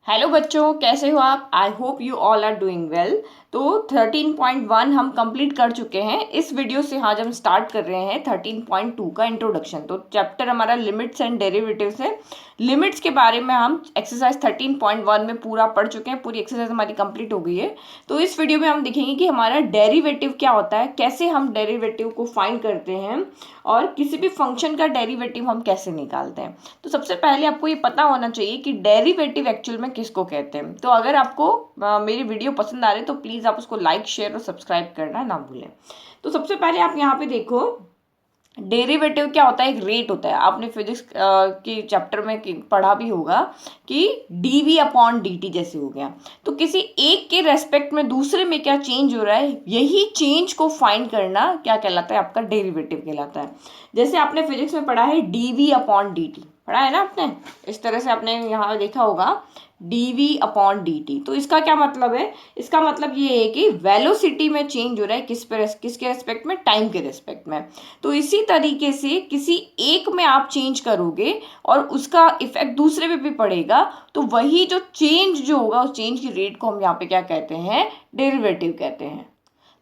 Hello बच्चों, कैसे हो आप? I hope you all are doing well. तो 13.1 हम कंप्लीट कर चुके हैं। इस वीडियो से आज हम स्टार्ट कर रहे हैं 13.2 का इंट्रोडक्शन। तो चैप्टर हमारा लिमिट्स एंड डेरिवेटिव्स है। लिमिट्स के बारे में हम एक्सरसाइज 13.1 में पूरा पढ़ चुके हैं, पूरी एक्सरसाइज हमारी कंप्लीट हो गई है। तो इस वीडियो में हम देखेंगे कि हमारा डेरिवेटिव क्या होता है, कैसे हम डेरिवेटिव को फाइंड करते हैं और किसी भी फंक्शन का डेरिवेटिव हम कैसे निकालते हैं। तो सबसे पहले आपको ये पता होना चाहिए कि डेरिवेटिव एक्चुअल में किसको कहते हैं। तो अगर आपको मेरी वीडियो पसंद आ रही है तो प्लीज़ आप उसको लाइक, शेयर और सब्सक्राइब करना ना भूलें। तो सबसे पहले आप यहाँ पे देखो, डेरिवेटिव क्या होता है? एक रेट होता है। आपने फिजिक्स के चैप्टर में पढ़ा भी होगा कि डीवी अपॉन dt जैसे हो गया। तो किसी एक के रेस्पेक्ट में दूसरे में क्या चेंज हो रहा है, यही चेंज को फाइंड करना क्या कहलाता है? आपका डेरिवेटिव कहलाता है। जैसे आपने फिजिक्स में पढ़ा है डीवी अपॉन dt, पढ़ा है ना आपने? इस तरह से आपने यहाँ देखा होगा dv अपॉन dt। तो इसका क्या मतलब है? इसका मतलब ये है कि वेलोसिटी में चेंज हो रहा है किसके रेस्पेक्ट में? टाइम के रेस्पेक्ट में। तो इसी तरीके से किसी एक में आप चेंज करोगे और उसका इफेक्ट दूसरे पे भी पड़ेगा, तो वही जो चेंज जो होगा उस चेंज की रेट को हम यहाँ पे क्या कहते हैं? डेरिवेटिव कहते हैं।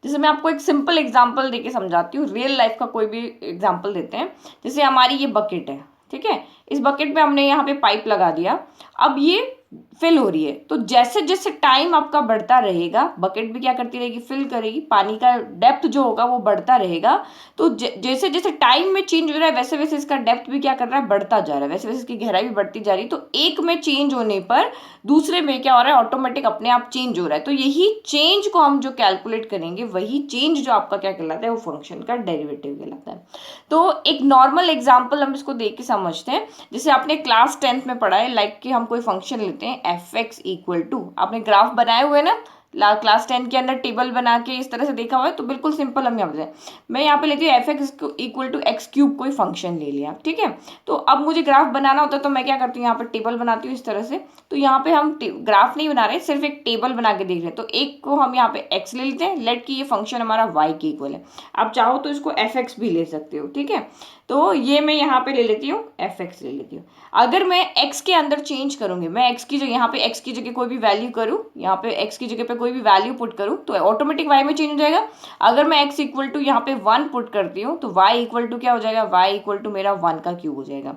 जैसे मैं आपको एक सिंपल एग्जांपल देके समझाती हूँ, रियल लाइफ का कोई भी एग्जांपल देते हैं। जैसे हमारी ये बकेट है, ठीक है? इस बकेट में हमने यहाँ पे पाइप लगा दिया, अब ये फिल हो रही है। तो जैसे जैसे टाइम आपका बढ़ता रहेगा, बकेट भी क्या करती रहेगी? फिल करेगी। पानी का डेप्थ जो होगा वो बढ़ता रहेगा। तो जैसे जैसे टाइम में चेंज हो रहा है वैसे वैसे इसका डेप्थ भी क्या कर रहा है? बढ़ता जा रहा है। वैसे वैसे इसकी गहराई भी बढ़ती जा रही है। तो एक में चेंज होने पर दूसरे में क्या हो रहा है? ऑटोमेटिक अपने आप चेंज हो रहा है। तो यही चेंज को हम जो कैलकुलेट करेंगे, वही चेंज जो आपका क्या कहलाता है? वो फंक्शन का डेरिवेटिव कहलाता है। तो एक नॉर्मल एग्जाम्पल हम इसको देख के समझते हैं। जैसे आपने क्लास 10th में पढ़ा है, लाइक कि हम कोई फंक्शन लेते हैं एफ एक्स इक्वल टू, आपने ग्राफ बनाए हुए ना क्लास 10 के अंदर टेबल बना के इस तरह से देखा हुआ है। तो बिल्कुल सिंपल हम यहाँ पे मैं यहाँ पे लेती हूँ F x equal to X cube, कोई फंक्शन ले लिया, ठीक है? तो अब मुझे ग्राफ बनाना होता है तो मैं क्या करती हूँ? यहाँ पे टेबल बनाती हूँ इस तरह से। तो यहाँ पे हम ग्राफ नहीं बना रहे, सिर्फ एक टेबल बना के देख रहे हैं। तो एक को हम यहाँ पे एक्स ले लेते हैं, लेट कि ये फंक्शन हमारा वाई के इक्वल है। आप चाहो तो इसको एफ एक्स भी ले सकते हो, ठीक है? तो ये मैं यहाँ पे ले लेती हूँ, एफ एक्स ले लेती हूँ। अगर मैं x के अंदर चेंज करूंगी, मैं x की जगह यहाँ पे x की जगह कोई भी वैल्यू करूँ, यहाँ पे x की जगह पे कोई भी वैल्यू पुट करूँ तो ऑटोमेटिक y में चेंज हो जाएगा। अगर मैं x इक्वल टू यहाँ पे 1 पुट करती हूँ तो y इक्वल टू क्या हो जाएगा? y इक्वल टू मेरा 1 का क्यूब हो जाएगा।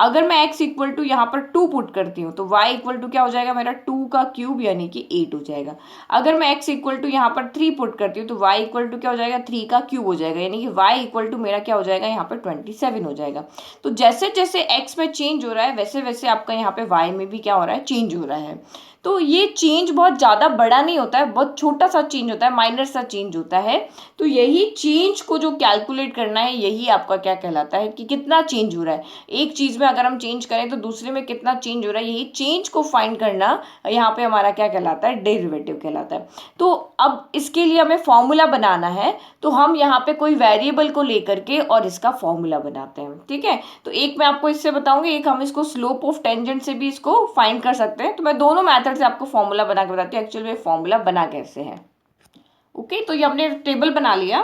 अगर मैं x इक्वल टू यहाँ पर 2 पुट करती हूँ तो y इक्वल टू क्या हो जाएगा? मेरा 2 का क्यूब यानी कि 8 हो जाएगा। अगर मैं x इक्वल टू यहाँ पर 3 पुट करती हूँ तो y इक्वल टू क्या हो जाएगा? 3 का क्यूब हो जाएगा, यानी कि y इक्वल टू मेरा क्या हो जाएगा? यहाँ पर 27 हो जाएगा। तो जैसे जैसे x में चेंज हो रहा है वैसे वैसे आपका यहाँ पे y में भी क्या हो रहा है? चेंज हो रहा है। तो ये चेंज बहुत ज़्यादा बड़ा नहीं होता है, बहुत छोटा सा चेंज होता है, माइनर सा चेंज होता है। तो यही चेंज को जो कैलकुलेट करना है, यही आपका क्या कहलाता है कि कितना चेंज हो रहा है। एक चीज़ में अगर हम चेंज करें तो दूसरे में कितना चेंज हो रहा है, यही चेंज को फाइंड करना यहाँ पे हमारा क्या कहलाता है? डेरिवेटिव कहलाता है। तो अब इसके लिए हमें फॉर्मूला बनाना है, तो हम यहाँ पे कोई वेरिएबल को लेकर के और इसका फॉर्मूला बनाते हैं, ठीक है? तो एक मैं आपको इससे बताऊंगी, एक हम इसको स्लोप ऑफ टेंजेंट से भी इसको फाइंड कर सकते हैं। तो मैं दोनों मेथड से आपको फॉर्मूला बना के बताती हूँ एक्चुअली में फॉर्मूला बना कैसे है। ओके, तो ये हमने टेबल बना लिया।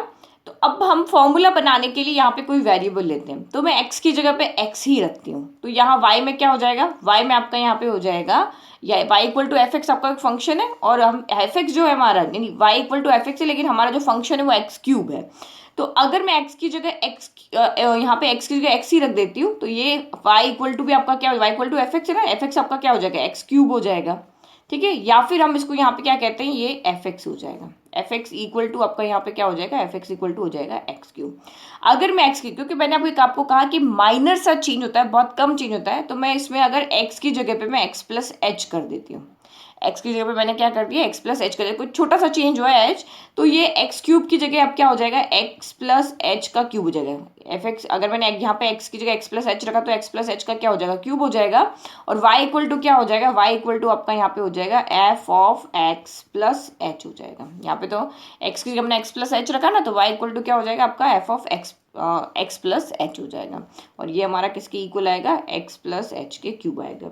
तो अब हम फॉर्मूला बनाने के लिए यहाँ पे कोई वेरिएबल लेते हैं। तो मैं x की जगह पे x ही रखती हूँ। तो यहाँ y में क्या हो जाएगा? y में आपका यहाँ पे हो जाएगा या y equal to f x, आपका एक फंक्शन है और हम एफ एक्स जो है हमारा, यानी y equal to f x है, लेकिन हमारा जो फंक्शन है वो एक्स क्यूब है। तो अगर मैं x की जगह यहाँ पे x की जगह x ही रख देती हूँ तो ये y इक्वल टू भी आपका क्या? y equal to f x है ना, एफ एक्स आपका क्या हो जाएगा? एक्स क्यूब हो जाएगा, ठीक है? या फिर हम इसको यहाँ पे क्या कहते हैं? ये एफ एक्स हो जाएगा। एफ एक्स इक्वल टू आपका यहाँ पे क्या हो जाएगा? एफ एक्स इक्वल टू हो जाएगा एक्स क्यूब। अगर मैं एक्स की, क्योंकि मैंने आपको कहा कि माइनर सा चेंज होता है, बहुत कम चेंज होता है, तो मैं इसमें अगर एक्स की जगह पे मैं एक्स प्लस एच कर देती हूँ। एक्स की जगह पे मैंने क्या कर दिया? एक्स प्लस एच कर दिया। कुछ छोटा सा चेंज हुआ है एच, तो ये एक्स क्यूब की जगह अब क्या हो जाएगा? एक्स प्लस एच का क्यूब हो जाएगा। एफ एक्स, अगर मैंने यहाँ पे एक्स की जगह एक्स प्लस एच रखा तो एक्स प्लस एच का क्या हो जाएगा? क्यूब हो जाएगा। और वाई इक्वल टू क्या हो जाएगा? वाई इक्वल टू आपका यहाँ पे हो जाएगा F of x plus H हो जाएगा। यहाँ पे तो एक्स की जगह मैंने एक्स प्लस एच रखा ना, तो वाई इक्वल टू क्या हो जाएगा? आपका F of x x plus H हो जाएगा, और ये हमारा किसके इक्वल आएगा, एक्स प्लस एच के क्यूब आएगा।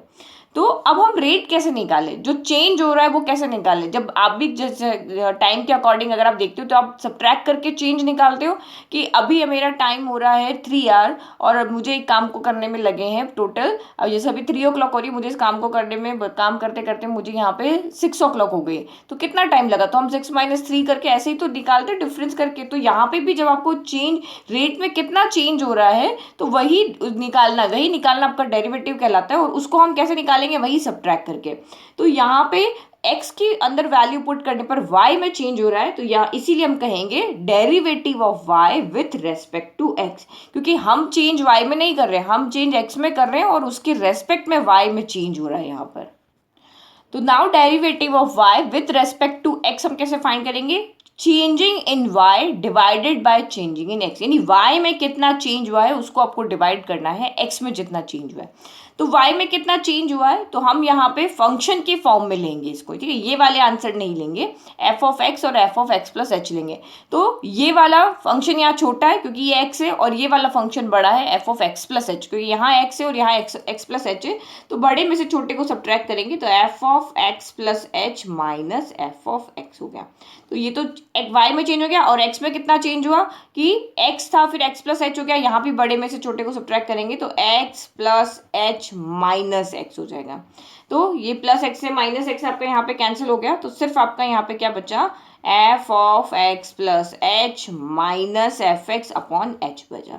तो अब हम रेट कैसे निकालें, जो चेंज हो रहा है वो कैसे निकालें। जब आप भी जैसे टाइम के अकॉर्डिंग अगर आप देखते हो तो आप सब्ट्रैक्ट करके चेंज निकालते हो कि अभी मेरा टाइम हो रहा है 3 आवर और मुझे एक काम को करने में लगे हैं टोटल, अब जैसे अभी 3 o'clock हो रही है, मुझे इस काम को करने में काम करते करते मुझे यहाँ पे 6 o'clock हो गई, तो कितना टाइम लगा, तो हम 6 - 3 करके ऐसे ही तो निकालते डिफरेंस करके। तो यहाँ पे भी जब आपको चेंज रेट में कितना चेंज हो रहा है तो वही निकालना आपका डेरिवेटिव कहलाता है, और उसको हम कैसे निकालेंगे, वही सब्ट्रैक्ट करके। तो यहाँ पे x के अंदर वैल्यू पुट करने पर y में चेंज हो रहा है, तो यहाँ इसीलिए हम कहेंगे derivative of y with respect to x, क्योंकि हम चेंज y में नहीं कर रहे हैं, हम चेंज x में कर रहे हैं और उसके रेस्पेक्ट में y में चेंज हो रहा है यहाँ पर। तो now derivative of y with respect to x हम कैसे फाइंड करेंगे, changing in y divided by changing in x, यानी y में कितना चेंज हुआ है उसको आपको डिवाइड करना है x में जितना चेंज हुआ है। तो y में कितना चेंज हुआ है तो हम यहाँ पे फंक्शन के फॉर्म में लेंगे इसको, ठीक है, ये वाले आंसर नहीं लेंगे, f ऑफ x और f of x plus H लेंगे। तो ये वाला फंक्शन यहाँ छोटा है क्योंकि ये x है, और ये वाला फंक्शन बड़ा है f of x plus H, क्योंकि यहाँ x है और यहाँ x प्लस एच है, तो बड़े में से छोटे को सब्ट्रैक्ट करेंगे तो f of x plus h minus f of x हो गया। तो ये तो y में चेंज हो गया, और x में कितना चेंज हुआ कि x था फिर x प्लस एच हो गया, यहाँ भी बड़े में से छोटे को सब्ट्रैक्ट करेंगे तो x plus h minus x हो जाएगा। तो ये प्लस एक्स से माइनस एक्स आपका यहाँ पे कैंसिल हो गया, तो सिर्फ आपका यहाँ पे क्या बचा, F of x plus h minus f x upon H बचा,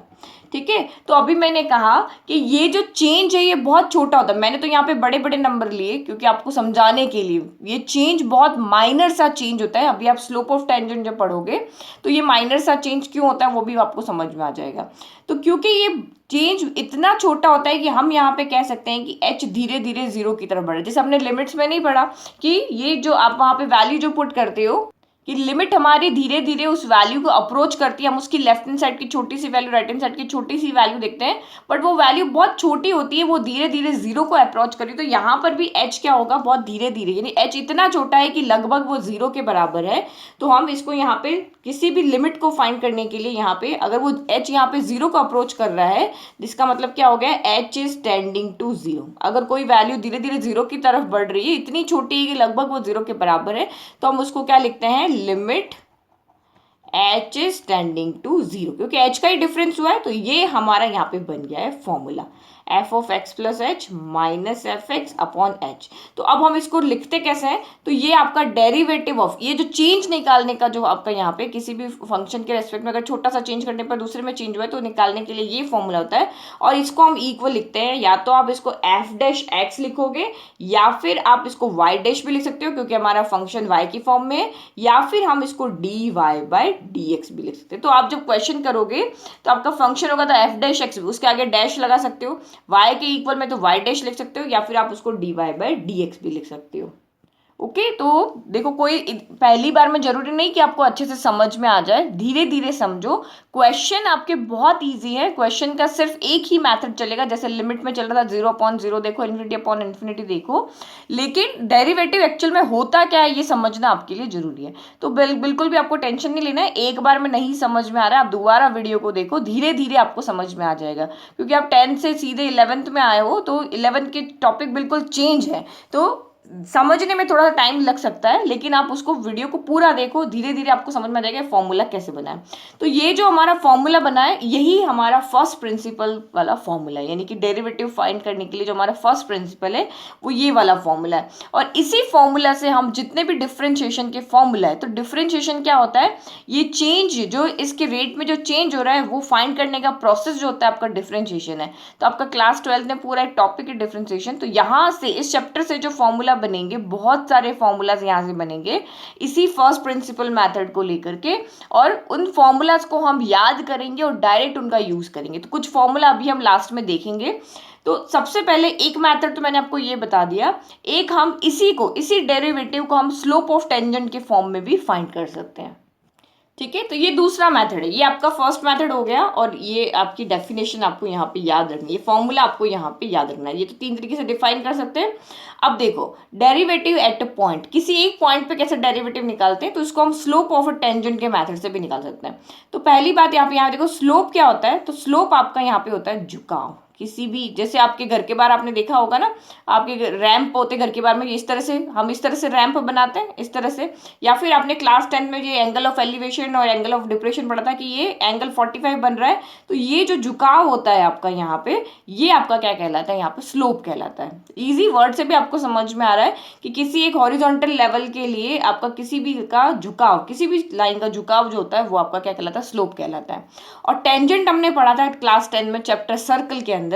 ठीक है। तो अभी मैंने कहा कि ये जो चेंज है ये बहुत छोटा होता है, मैंने तो यहाँ पे बड़े बड़े नंबर लिए क्योंकि आपको समझाने के लिए, ये चेंज बहुत माइनर सा चेंज होता है। अभी आप स्लोप ऑफ टेंजेंट जब पढ़ोगे तो ये माइनर सा चेंज क्यों होता है वो भी आपको समझ में आ जाएगा। तो क्योंकि ये चेंज इतना छोटा होता है कि हम यहाँ पे कह सकते हैं कि h धीरे धीरे जीरो की तरफ बढ़े, जैसे हमने लिमिट्स में नहीं पढ़ा कि ये जो आप वहाँ पे वैल्यू जो पुट करते हो कि लिमिट हमारी धीरे धीरे उस वैल्यू को अप्रोच करती है, हम उसकी लेफ्ट हैंड साइड की छोटी सी वैल्यू राइट हैंड साइड की छोटी सी वैल्यू देखते हैं, बट वो वैल्यू बहुत छोटी होती है, वो धीरे धीरे जीरो को अप्रोच करी। तो यहाँ पर भी h क्या होगा, बहुत धीरे धीरे, यानी h इतना छोटा है कि लगभग वो जीरो के बराबर है। तो हम इसको यहाँ पे किसी भी लिमिट को फाइंड करने के लिए यहाँ पे अगर वो h यहाँ पे जीरो को अप्रोच कर रहा है, जिसका मतलब क्या हो गया, h is tending to zero. अगर कोई वैल्यू धीरे धीरे जीरो की तरफ बढ़ रही है, इतनी छोटी है कि लगभग वो जीरो के बराबर है, तो हम उसको क्या लिखते हैं, limit h is tending to zero, क्योंकि h का ही डिफरेंस हुआ है। तो ये हमारा यहाँ पे बन गया है formula, f of x plus h minus f x upon H. तो अब हम इसको लिखते कैसे हैं, तो ये आपका डेरिवेटिव ऑफ, ये जो चेंज निकालने का जो आपका यहाँ पे किसी भी फंक्शन के रेस्पेक्ट में अगर छोटा सा चेंज करने पर दूसरे में चेंज हुआ है तो निकालने के लिए ये फॉर्मूला होता है, और इसको हम इक्वल लिखते हैं। या तो आप इसको एफ डैश एक्स लिखोगे या फिर आप इसको वाई डैश भी लिख सकते हो क्योंकि हमारा फंक्शन वाई की फॉर्म में है, या फिर हम इसको d y by d x भी लिख सकते हैं। तो आप जब क्वेश्चन करोगे तो आपका फंक्शन होगा तो एफ डैश एक्स, उसके आगे डैश लगा सकते हो, y के इक्वल में तो y डैश लिख सकते हो, या फिर आप उसको dy बाई dx भी लिख सकते हो। ओके, तो देखो कोई पहली बार में जरूरी नहीं कि आपको अच्छे से समझ में आ जाए, धीरे धीरे समझो। क्वेश्चन आपके बहुत इजी है, क्वेश्चन का सिर्फ एक ही मेथड चलेगा, जैसे लिमिट में चल रहा था 0 अपॉन 0 देखो, इन्फिनिटी अपॉन इन्फिनिटी देखो, लेकिन डेरिवेटिव एक्चुअल में होता क्या है ये समझना आपके लिए जरूरी है। तो बिल्कुल भी आपको टेंशन नहीं लेना है, एक बार में नहीं समझ में आ रहा है आप दोबारा वीडियो को देखो, धीरे धीरे आपको समझ में आ जाएगा, क्योंकि आप 10th से सीधे 11th में आए हो तो 11th के टॉपिक बिल्कुल चेंज है, तो समझने में थोड़ा सा टाइम लग सकता है, लेकिन आप उसको वीडियो को पूरा देखो, धीरे धीरे आपको समझ में आ जाएगा फॉर्मूला कैसे बना है। तो ये जो हमारा फॉर्मूला बना है यही हमारा फर्स्ट प्रिंसिपल वाला फॉर्मूला है, यानी कि डेरिवेटिव फाइंड करने के लिए जो हमारा फर्स्ट प्रिंसिपल है वो ये वाला फॉर्मूला है। और इसी फॉर्मूला से हम जितने भी डिफरेंशिएशन के फॉर्मूला है, तो डिफरेंशिएशन क्या होता है, ये चेंज जो इसके रेट में जो चेंज हो रहा है वो फाइंड करने का प्रोसेस जो होता है आपका डिफरेंशिएशन है। तो आपका क्लास 12 में पूरा एक टॉपिक है डिफरेंशिएशन, तो यहाँ से इस चैप्टर से जो फॉर्मूला बनेंगे, बहुत सारे फॉर्मूलाज यहाँ से बनेंगे इसी फर्स्ट प्रिंसिपल मेथड को लेकर के, और उन फॉर्मूलाज को हम याद करेंगे और डायरेक्ट उनका यूज करेंगे। तो कुछ फॉर्मूला अभी हम लास्ट में देखेंगे। तो सबसे पहले एक मेथड तो मैंने आपको ये बता दिया, एक हम इसी डेरिवेटिव को हम स्लोप ऑफ टेंजेंट के फॉर्म में भी फाइंड कर सकते हैं, ठीक है, तो ये दूसरा मेथड है, ये आपका फर्स्ट मेथड हो गया, और ये आपकी डेफिनेशन आपको यहाँ पे याद रखनी है, ये फॉर्मूला आपको यहाँ पे याद रखना है। ये तो तीन तरीके से डिफाइन कर सकते हैं। अब देखो डेरिवेटिव एट अ पॉइंट, किसी एक पॉइंट पे कैसे डेरिवेटिव निकालते हैं, तो इसको हम स्लोप ऑफ अ टेंजेंट के मेथड से भी निकाल सकते हैं। तो पहली बात यहाँ देखो स्लोप क्या होता है, तो स्लोप आपका यहाँ पे होता है झुकाव। किसी भी, जैसे आपके घर के बाहर आपने देखा होगा ना, आपके रैंप होते घर के बाहर में, इस तरह से हम इस तरह से रैंप बनाते हैं, इस तरह से। या फिर आपने क्लास 10 में ये एंगल ऑफ एलिवेशन और एंगल ऑफ डिप्रेशन पढ़ा था कि ये एंगल 45 बन रहा है, तो ये जो झुकाव होता है आपका यहाँ पे, ये आपका क्या कहलाता है, यहाँ पे स्लोप कहलाता है। इजी वर्ड से भी आपको समझ में आ रहा है कि किसी एक हॉरिजॉन्टल लेवल के लिए आपका किसी भी का झुकाव, किसी भी लाइन का झुकाव जो होता है वो आपका क्या कहलाता है, स्लोप कहलाता है। और टेंजेंट हमने पढ़ा था क्लास 10 में चैप्टर सर्कल के अंदर,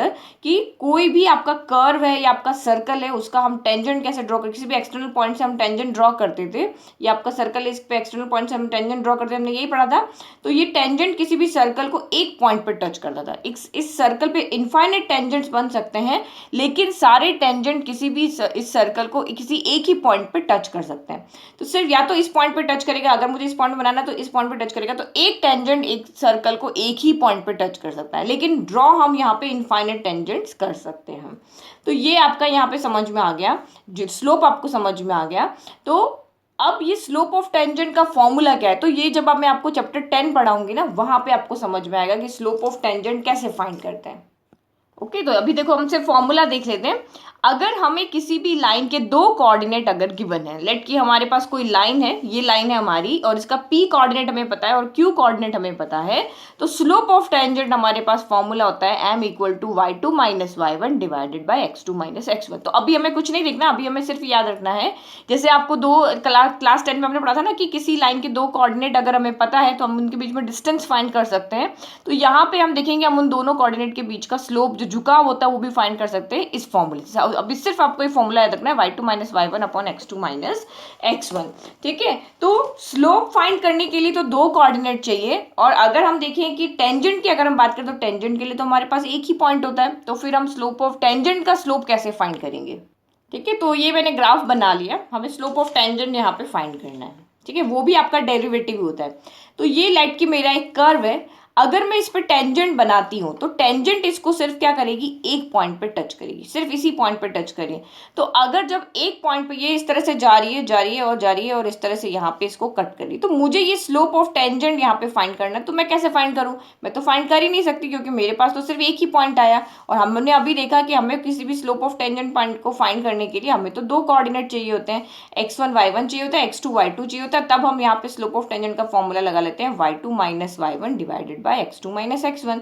कि कोई भी आपका कर्व है या आपका सर्कल है, उसका हम टेंजेंट कैसे ड्रॉ करते, किसी भी एक्सटर्नल पॉइंट से हम टेंजेंट ड्रॉ करते थे, या आपका सर्कल है, इस पे एक्सटर्नल पॉइंट से हम टेंजेंट ड्रॉ करते थे, हमने यही पढ़ा था। तो ये टेंजेंट किसी भी सर्कल को एक पॉइंट पे टच करता था। इस सर्कल पे इनफाइनाइट टेंजेंट्स बन सकते हैं, लेकिन सारे टेंजेंट किसी भी इस सर्कल को किसी एक ही पॉइंट पे टच कर सकते हैं। तो सिर्फ या तो इस पॉइंट पे टच करेगा, अगर मुझे इस पॉइंट बनाना तो इस पॉइंट पे टच करेगा, तो एक टेंजेंट एक सर्कल को एक ही पॉइंट पे टच कर सकता है, लेकिन ड्रॉ हम यहाँ पे इनफाइनाइट टेंजेंट्स कर सकते हैं। तो ये आपका यहाँ पे समझ में आ गया, जो स्लोप आपको समझ में आ गया। तो अब ये स्लोप ऑफ टेंजेंट का फॉर्मूला क्या है, तो ये जब मैं आपको चैप्टर 10 पढ़ाऊंगी ना, वहां पे आपको समझ में आएगा कि स्लोप ऑफ टेंजेंट कैसे फाइंड करते हैं। ओके, तो अभी देखो हमसे फॉर्मूला देख लेते हैं। अगर हमें किसी भी लाइन के दो कोऑर्डिनेट अगर गिवन है, लेट कि हमारे पास कोई लाइन है, ये लाइन है हमारी, और इसका p कोऑर्डिनेट हमें पता है और q कोऑर्डिनेट हमें पता है, तो स्लोप ऑफ टेंजेंट हमारे पास फॉर्मूला होता है m equal to y2 minus y1 divided by x2 minus x1। तो अभी हमें कुछ नहीं देखना, अभी हमें सिर्फ याद रखना है, जैसे आपको क्लास 10 में हमने पढ़ा था ना कि किसी लाइन के दो कोऑर्डिनेट अगर हमें पता है तो हम उनके बीच में डिस्टेंस फाइंड कर सकते हैं। तो यहाँ पे हम देखेंगे हम उन दोनों कोऑर्डिनेट के बीच का स्लोप जो झुकाव होता है वो भी फाइंड कर सकते हैं इस फॉर्मूले से। अभी सिर्फ आपको ये फॉर्मूला याद रखना है, y2 minus y1 upon x2 minus x1। ठीक है, तो स्लोप फाइंड करने के लिए तो दो कोऑर्डिनेट चाहिए, और अगर हम देखें कि टेंजेंट की अगर हम बात करें तो टेंजेंट के लिए तो हमारे पास एक ही पॉइंट होता है, तो फिर हम स्लोप ऑफ टेंजेंट का स्लोप कैसे फाइंड करेंगे। ठीक है, तो ये मैंने ग्राफ बना लिया, हमें स्लोप ऑफ टेंजेंट यहाँ पे फाइंड करना है। ठीक है, वो भी आपका डेरिवेटिव होता है। तो ये लेट कि मेरा एक कर्व है, अगर मैं इस पे टेंजेंट बनाती हूँ तो टेंजेंट इसको सिर्फ क्या करेगी, एक पॉइंट पे टच करेगी, सिर्फ इसी पॉइंट पे टच करेगी। तो अगर जब एक पॉइंट पे ये इस तरह से जा रही है और जा रही है और इस तरह से यहाँ पे इसको कट कर रही है, तो मुझे ये स्लोप ऑफ टेंजेंट यहाँ पे फाइंड करना है। तो मैं कैसे फाइंड करूँ, मैं तो फाइंड कर ही नहीं सकती क्योंकि मेरे पास तो सिर्फ एक ही पॉइंट आया, और हमने अभी देखा कि हमें किसी भी स्लोप ऑफ टेंजेंट पॉइंट को फाइंड करने के लिए हमें तो दो कोऑर्डिनेट चाहिए होते हैं, x1 y1 चाहिए होता है, x2 y2 चाहिए होता है। तब हम यहाँ पे स्लोप ऑफ टेंजेंट का फॉर्मूला लगा लेते हैं y2 minus y1 divided by x2 minus x1।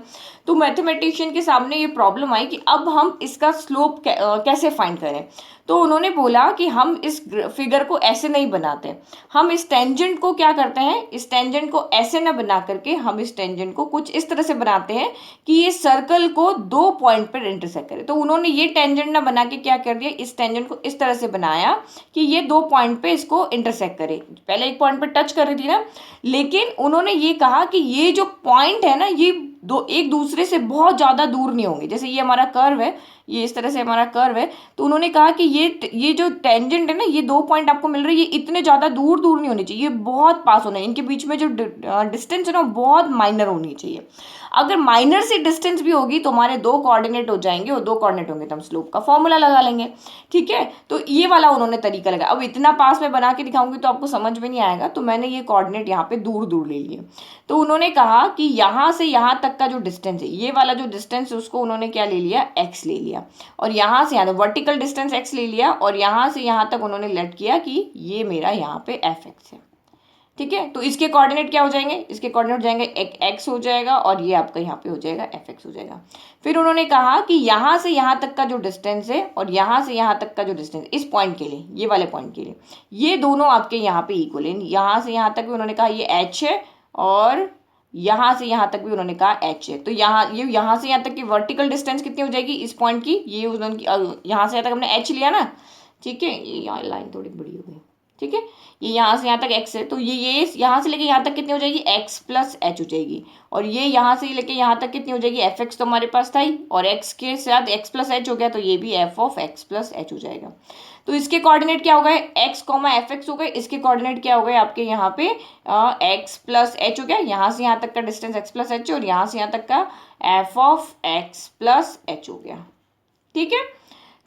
तो मैथमेटिशियन के सामने ये प्रॉब्लम आई कि अब हम इसका स्लोप कैसे फाइंड करें। तो उन्होंने बोला कि हम इस फिगर को ऐसे नहीं बनाते, हम इस टेंजेंट को क्या करते हैं, इस टेंजेंट को ऐसे ना बना करके हम इस टेंजेंट को कुछ इस तरह से बनाते हैं कि ये सर्कल को दो पॉइंट पर इंटरसेक्ट करे। तो उन्होंने ये टेंजेंट ना बना के क्या कर दिया, इस टेंजेंट को इस तरह से बनाया कि ये दो पॉइंट पे इसको इंटरसेक्ट करे। पहले एक पॉइंट पे टच कर रही थी ना, लेकिन उन्होंने ये कहा कि ये जो पॉइंट है ना, ये दो एक दूसरे से बहुत ज़्यादा दूर नहीं होंगे। जैसे ये हमारा कर्व है, ये इस तरह से हमारा कर्व है, तो उन्होंने कहा कि ये जो टेंजेंट है ना, ये दो पॉइंट आपको मिल रही है, ये इतने ज़्यादा दूर दूर नहीं होनी चाहिए, ये बहुत पास होना है, इनके बीच में जो डिस्टेंस है ना बहुत माइनर होनी चाहिए। अगर माइनर सी डिस्टेंस भी होगी तो हमारे दो कोऑर्डिनेट हो जाएंगे, और दो कोऑर्डिनेट होंगे तो हम स्लोप का फॉर्मूला लगा लेंगे। ठीक है, तो ये वाला उन्होंने तरीका लगा। अब इतना पास में बना के दिखाऊंगी तो आपको समझ में नहीं आएगा, तो मैंने ये कोऑर्डिनेट यहाँ पे दूर दूर ले लिए। तो उन्होंने कहा कि यहाँ से यहाँ तक का जो डिस्टेंस है, ये वाला जो डिस्टेंस है उसको उन्होंने क्या ले लिया, x ले लिया, और यहाँ से यहाँ वर्टिकल डिस्टेंस x ले लिया, और यहाँ से यहाँ तक उन्होंने लेट किया कि ये मेरा यहाँ पे fx है। ठीक है, तो इसके कोऑर्डिनेट क्या हो जाएंगे, इसके कोऑर्डिनेट हो जाएंगे एक x हो जाएगा, और ये आपका यहाँ पे हो जाएगा fx हो जाएगा। फिर उन्होंने कहा कि यहाँ से यहाँ तक का जो डिस्टेंस है और यहाँ से यहाँ तक का जो डिस्टेंस इस पॉइंट के लिए, ये वाले पॉइंट के लिए, ये दोनों आपके यहाँ पे इक्वल है। यहाँ से यहाँ तक भी उन्होंने कहा ये h है, और यहाँ से यहाँ तक भी उन्होंने कहा h है। तो यहाँ से यहाँ तक की वर्टिकल डिस्टेंस कितनी हो जाएगी इस पॉइंट की, ये उन्होंने यहाँ से यहाँ तक हमने h लिया ना। ठीक है, ये यहाँ लाइन थोड़ी बड़ी हो गई, ठीक है, ये यहाँ से यहाँ तक x है, तो ये यहाँ से लेके यहाँ तक कितनी हो जाएगी, x प्लस एच हो जाएगी। और ये यहाँ से लेके यहाँ तक कितनी हो जाएगी, एफ एक्स तो हमारे पास था ही, और x के साथ x प्लस एच हो गया, तो ये भी F of x plus H हो जाएगा। तो इसके कोऑर्डिनेट क्या हो गए, x कॉमा एफ एक्स हो गए, इसके कोऑर्डिनेट क्या हो गए आपके यहाँ पे x प्लस एच हो गया, यहाँ से यहाँ तक का डिस्टेंस x प्लस एच और यहाँ से यहाँ तक का F of x plus H हो गया। ठीक है,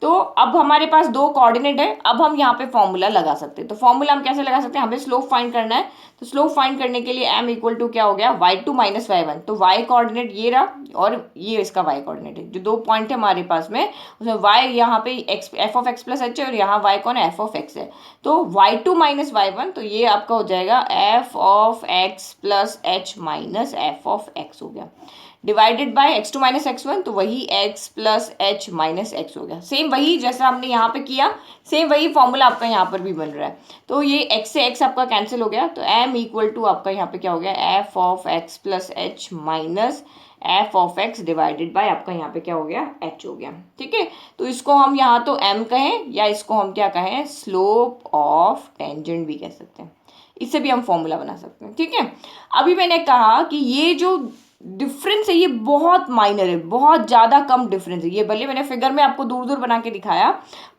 तो अब हमारे पास दो कोऑर्डिनेट है, अब हम यहाँ पे फॉर्मूला लगा सकते हैं। तो फॉर्मूला हम कैसे लगा सकते हैं, हमें स्लोप फाइंड करना है, तो स्लोप फाइंड करने के लिए m इक्वल टू क्या हो गया, y2 माइनस y1। तो y कोऑर्डिनेट ये रहा और ये इसका y कोऑर्डिनेट है, जो दो पॉइंट है हमारे पास में, उसमें y यहाँ पे x F of x plus H है और यहाँ y कौन है, एफ ऑफ एक्स है। तो y2 माइनस y1, तो ये आपका हो जाएगा F of x plus h minus F of x हो गया, divided by x2 minus x1, तो वही x plus h minus x हो गया। सेम वही जैसा हमने यहाँ पे किया, सेम वही फॉर्मूला आपका यहाँ पर भी बन रहा है। तो ये x से x आपका कैंसिल हो गया, तो m इक्वल टू आपका यहाँ पे क्या हो गया, F of x plus h minus F of x divided bye आपका यहाँ पे क्या हो गया, h हो गया। ठीक है, तो इसको हम यहाँ तो m कहें या इसको हम क्या कहें, स्लोप ऑफ टेंजेंट भी कह सकते हैं, इससे भी हम फॉर्मूला बना सकते हैं। ठीक है, अभी मैंने कहा कि ये जो डिफरेंस है ये बहुत माइनर है, बहुत ज़्यादा कम डिफरेंस है, ये भले मैंने फिगर में आपको दूर दूर बना के दिखाया,